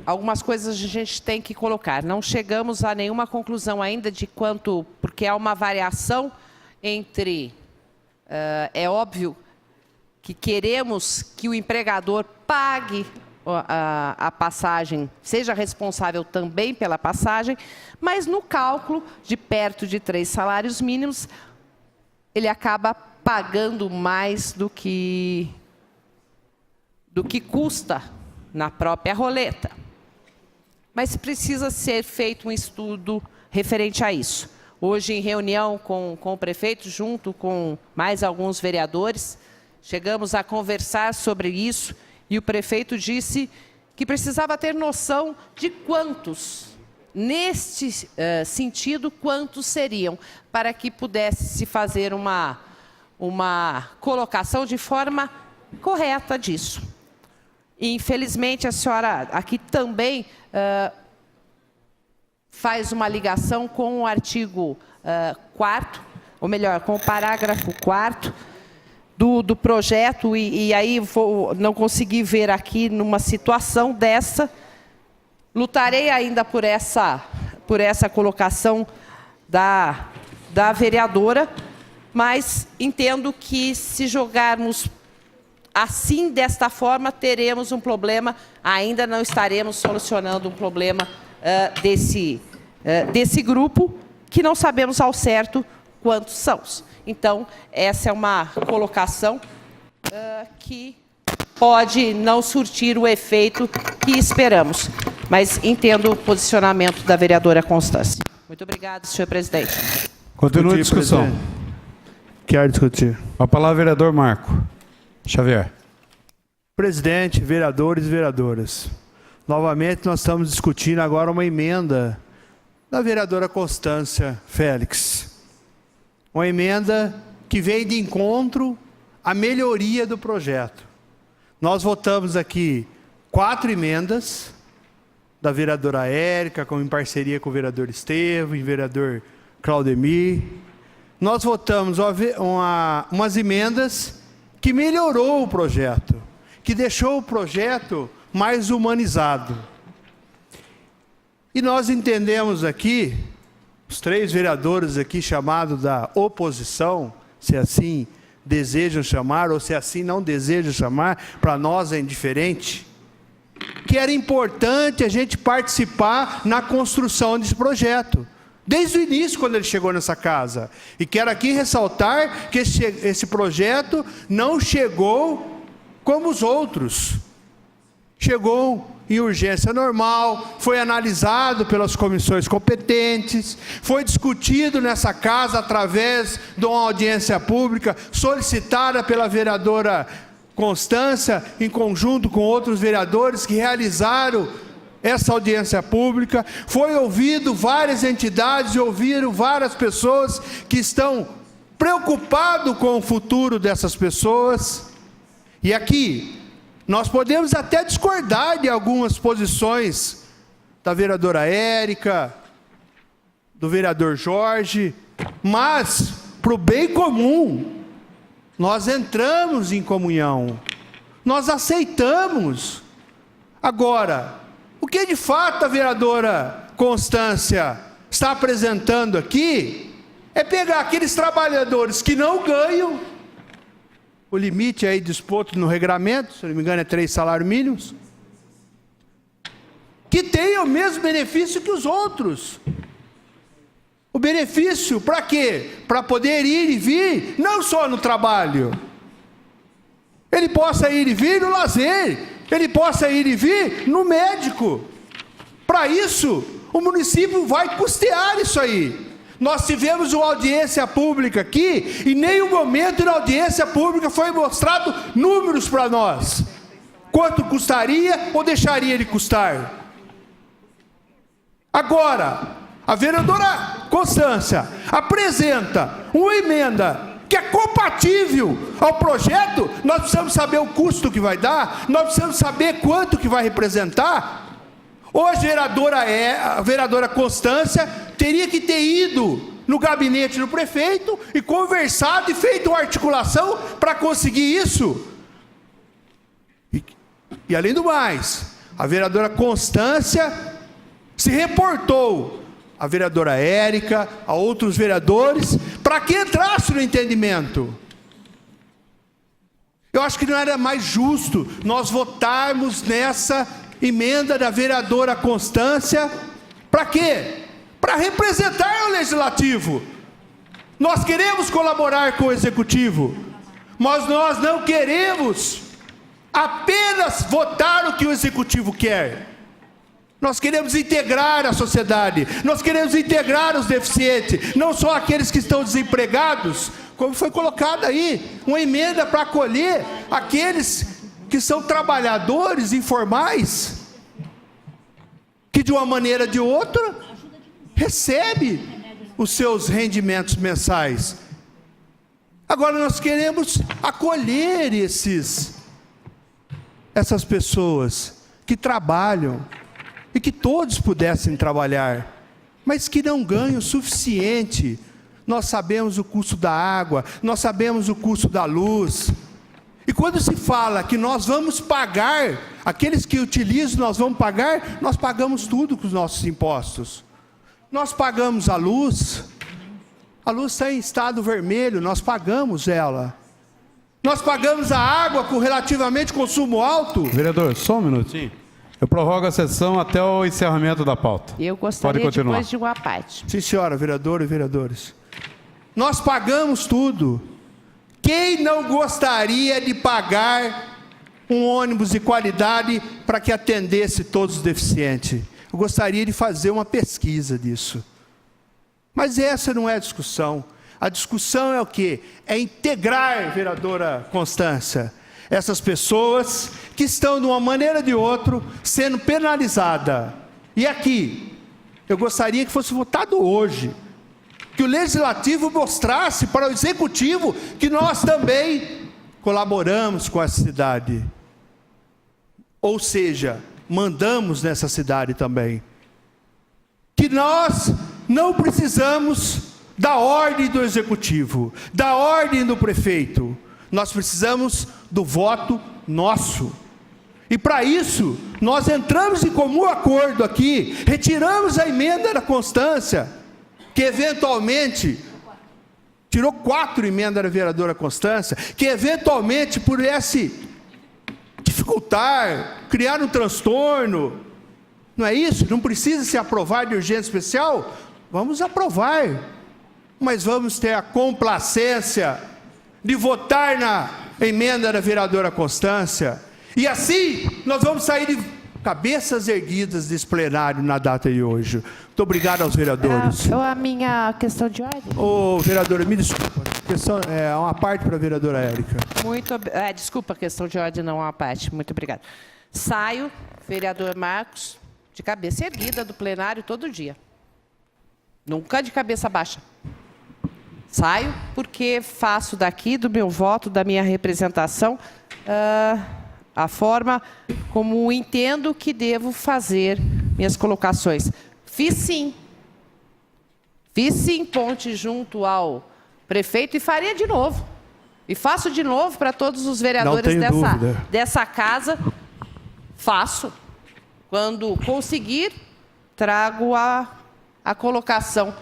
algumas coisas a gente tem que colocar. Não chegamos a nenhuma conclusão ainda de quanto, porque há uma variação entre, é óbvio que queremos que o empregador pague a passagem, seja responsável também pela passagem, mas no cálculo de perto de 3 salários mínimos, ele acaba pagando mais do que custa na própria roleta. Mas precisa ser feito um estudo referente a isso. Hoje, em reunião com o prefeito, junto com mais alguns vereadores, chegamos a conversar sobre isso, e o prefeito disse que precisava ter noção de quantos, neste sentido, quantos seriam, para que pudesse se fazer uma colocação de forma correta disso. E, infelizmente, a senhora aqui também faz uma ligação com o artigo 4º, ou melhor, com o parágrafo 4º, do projeto, e aí não consegui ver aqui numa situação dessa. Lutarei ainda por essa colocação da vereadora, mas entendo que se jogarmos assim, desta forma, teremos um problema, ainda não estaremos solucionando um problema desse grupo, que não sabemos ao certo quantos são. Então, essa é uma colocação que pode não surtir o efeito que esperamos. Mas entendo o posicionamento da vereadora Constância. Muito obrigada, senhor presidente. Continua a discussão. Presidente. Quero discutir. A palavra ao vereador Marco Xavier. Presidente, vereadores e vereadoras. Novamente, nós estamos discutindo agora uma emenda da vereadora Constância Félix. Uma emenda que vem de encontro à melhoria do projeto. Nós votamos aqui 4 emendas da vereadora Érica, em parceria com o vereador Estevam e o vereador Claudemir. Nós votamos umas emendas que melhorou o projeto, que deixou o projeto mais humanizado. E nós entendemos aqui, os 3 vereadores aqui chamados da oposição, se assim desejam chamar, ou se assim não desejam chamar, para nós é indiferente, que era importante a gente participar na construção desse projeto, desde o início, quando ele chegou nessa casa. E quero aqui ressaltar que esse projeto não chegou como os outros. Chegou em urgência normal, foi analisado pelas comissões competentes, foi discutido nessa casa através de uma audiência pública solicitada pela vereadora Constância, em conjunto com outros vereadores que realizaram essa audiência pública. Foi ouvido várias entidades e ouviram várias pessoas que estão preocupadas com o futuro dessas pessoas. E aqui nós podemos até discordar de algumas posições da vereadora Érica, do vereador Jorge, mas para o bem comum, nós entramos em comunhão, nós aceitamos. Agora, o que de fato a vereadora Constância está apresentando aqui é pegar aqueles trabalhadores que não ganham, o limite aí disposto no regramento, se não me engano é 3 salários mínimos, que tenham o mesmo benefício que os outros. O benefício para quê? Para poder ir e vir, não só no trabalho. Ele possa ir e vir no lazer, ele possa ir e vir no médico. Para isso, o município vai custear isso aí. Nós tivemos uma audiência pública aqui, e em nenhum momento na audiência pública foi mostrado números para nós. Quanto custaria ou deixaria de custar? Agora, a vereadora Constância apresenta uma emenda que é compatível ao projeto. Nós precisamos saber o custo que vai dar, nós precisamos saber quanto que vai representar. Hoje a vereadora Constância teria que ter ido no gabinete do prefeito e conversado e feito uma articulação para conseguir isso. E além do mais, a vereadora Constância se reportou à vereadora Érica, a outros vereadores, para que entrasse no entendimento. Eu acho que não era mais justo nós votarmos nessa emenda da vereadora Constância. Para quê? Para representar o legislativo. Nós queremos colaborar com o executivo, mas nós não queremos apenas votar o que o executivo quer. Nós queremos integrar a sociedade, nós queremos integrar os deficientes, não só aqueles que estão desempregados, como foi colocado aí, uma emenda para acolher aqueles que são trabalhadores informais, que de uma maneira ou de outra, recebe os seus rendimentos mensais. Agora nós queremos acolher essas pessoas que trabalham, e que todos pudessem trabalhar, mas que não ganham o suficiente. Nós sabemos o custo da água, nós sabemos o custo da luz, e quando se fala que nós vamos pagar, aqueles que utilizam nós vamos pagar, nós pagamos tudo com os nossos impostos. Nós pagamos a luz está em estado vermelho, nós pagamos ela. Nós pagamos a água com relativamente consumo alto. Vereador, só um minutinho. Eu prorrogo a sessão até o encerramento da pauta. Eu gostaria depois de uma parte. Sim, senhora, vereador e vereadores. Nós pagamos tudo. Quem não gostaria de pagar um ônibus de qualidade para que atendesse todos os deficientes? Eu gostaria de fazer uma pesquisa disso. Mas essa não é a discussão. A discussão é o quê? É integrar, vereadora Constância, essas pessoas que estão de uma maneira ou de outra sendo penalizadas. E aqui, eu gostaria que fosse votado hoje, que o legislativo mostrasse para o executivo que nós também colaboramos com a cidade. Ou seja, mandamos nessa cidade também. Que nós não precisamos da ordem do executivo, da ordem do prefeito. Nós precisamos do voto nosso. E para isso, nós entramos em comum acordo aqui, retiramos a emenda da Constância, que eventualmente, tirou 4 emendas da vereadora Constância, que eventualmente pudesse dificultar, criar um transtorno. Não é isso? Não precisa se aprovar de urgência especial? Vamos aprovar. Mas vamos ter a complacência de votar na emenda da vereadora Constância, e assim nós vamos sair de cabeças erguidas desse plenário na data de hoje. Muito obrigado aos vereadores. A minha questão de ordem. Vereadora, me desculpa, é uma parte para a vereadora Érica. Desculpa, a questão de ordem não é uma parte, muito obrigada. Saio, vereador Marcos, de cabeça erguida do plenário todo dia, nunca de cabeça baixa. Saio porque faço daqui do meu voto, da minha representação, a forma como entendo que devo fazer minhas colocações. Fiz Fiz sim ponte junto ao prefeito e faria de novo. E faço de novo para todos os vereadores dessa casa. Faço. Quando conseguir, trago a colocação.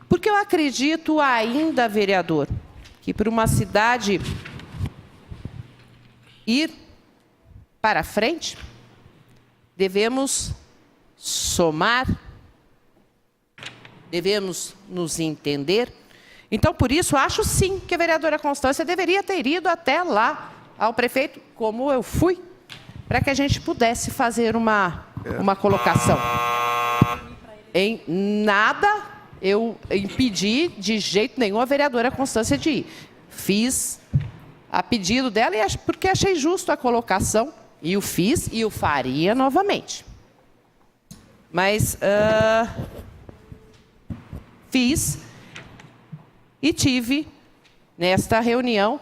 Porque eu acredito ainda, vereador, que para uma cidade ir para frente, devemos somar, devemos nos entender. Então, por isso, acho sim que a vereadora Constância deveria ter ido até lá ao prefeito, como eu fui, para que a gente pudesse fazer uma colocação. Em nada eu impedi de jeito nenhum a vereadora Constância de ir. Fiz a pedido dela porque achei justo a colocação, e o fiz e o faria novamente. Mas fiz e tive, nesta reunião,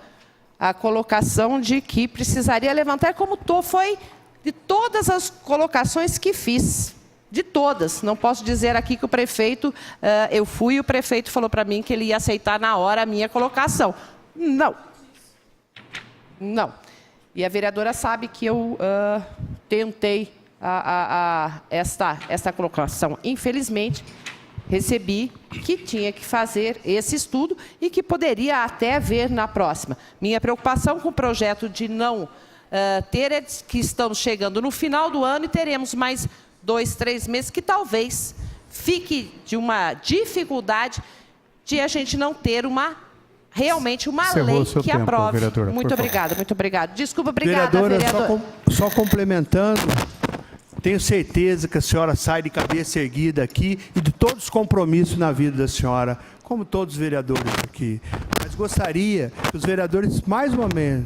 a colocação de que precisaria levantar, como foi de todas as colocações que fiz. De todas. Não posso dizer aqui que o prefeito, eu fui e o prefeito falou para mim que ele ia aceitar na hora a minha colocação. Não. Não. E a vereadora sabe que eu tentei esta colocação. Infelizmente, recebi que tinha que fazer esse estudo e que poderia até ver na próxima. Minha preocupação com o projeto de não ter é que estamos chegando no final do ano e teremos mais 2, 3 meses, que talvez fique de uma dificuldade de a gente não ter realmente uma lei que aprove. Vereadora, muito obrigada, muito obrigada. Desculpa, obrigada, vereadora. Só complementando, tenho certeza que a senhora sai de cabeça erguida aqui e de todos os compromissos na vida da senhora, como todos os vereadores aqui. Mas gostaria que os vereadores, mais uma vez,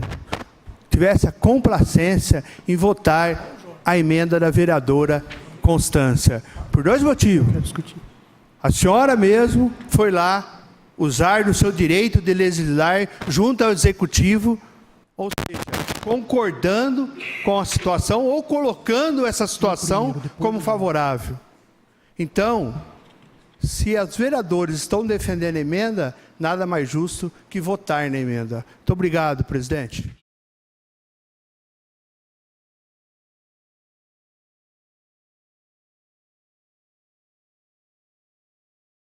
tivessem a complacência em votar a emenda da vereadora Constância, por 2 motivos. A senhora mesmo foi lá usar do seu direito de legislar junto ao executivo, ou seja, concordando com a situação ou colocando essa situação como favorável. Então, se os vereadores estão defendendo a emenda, nada mais justo que votar na emenda. Muito obrigado, presidente.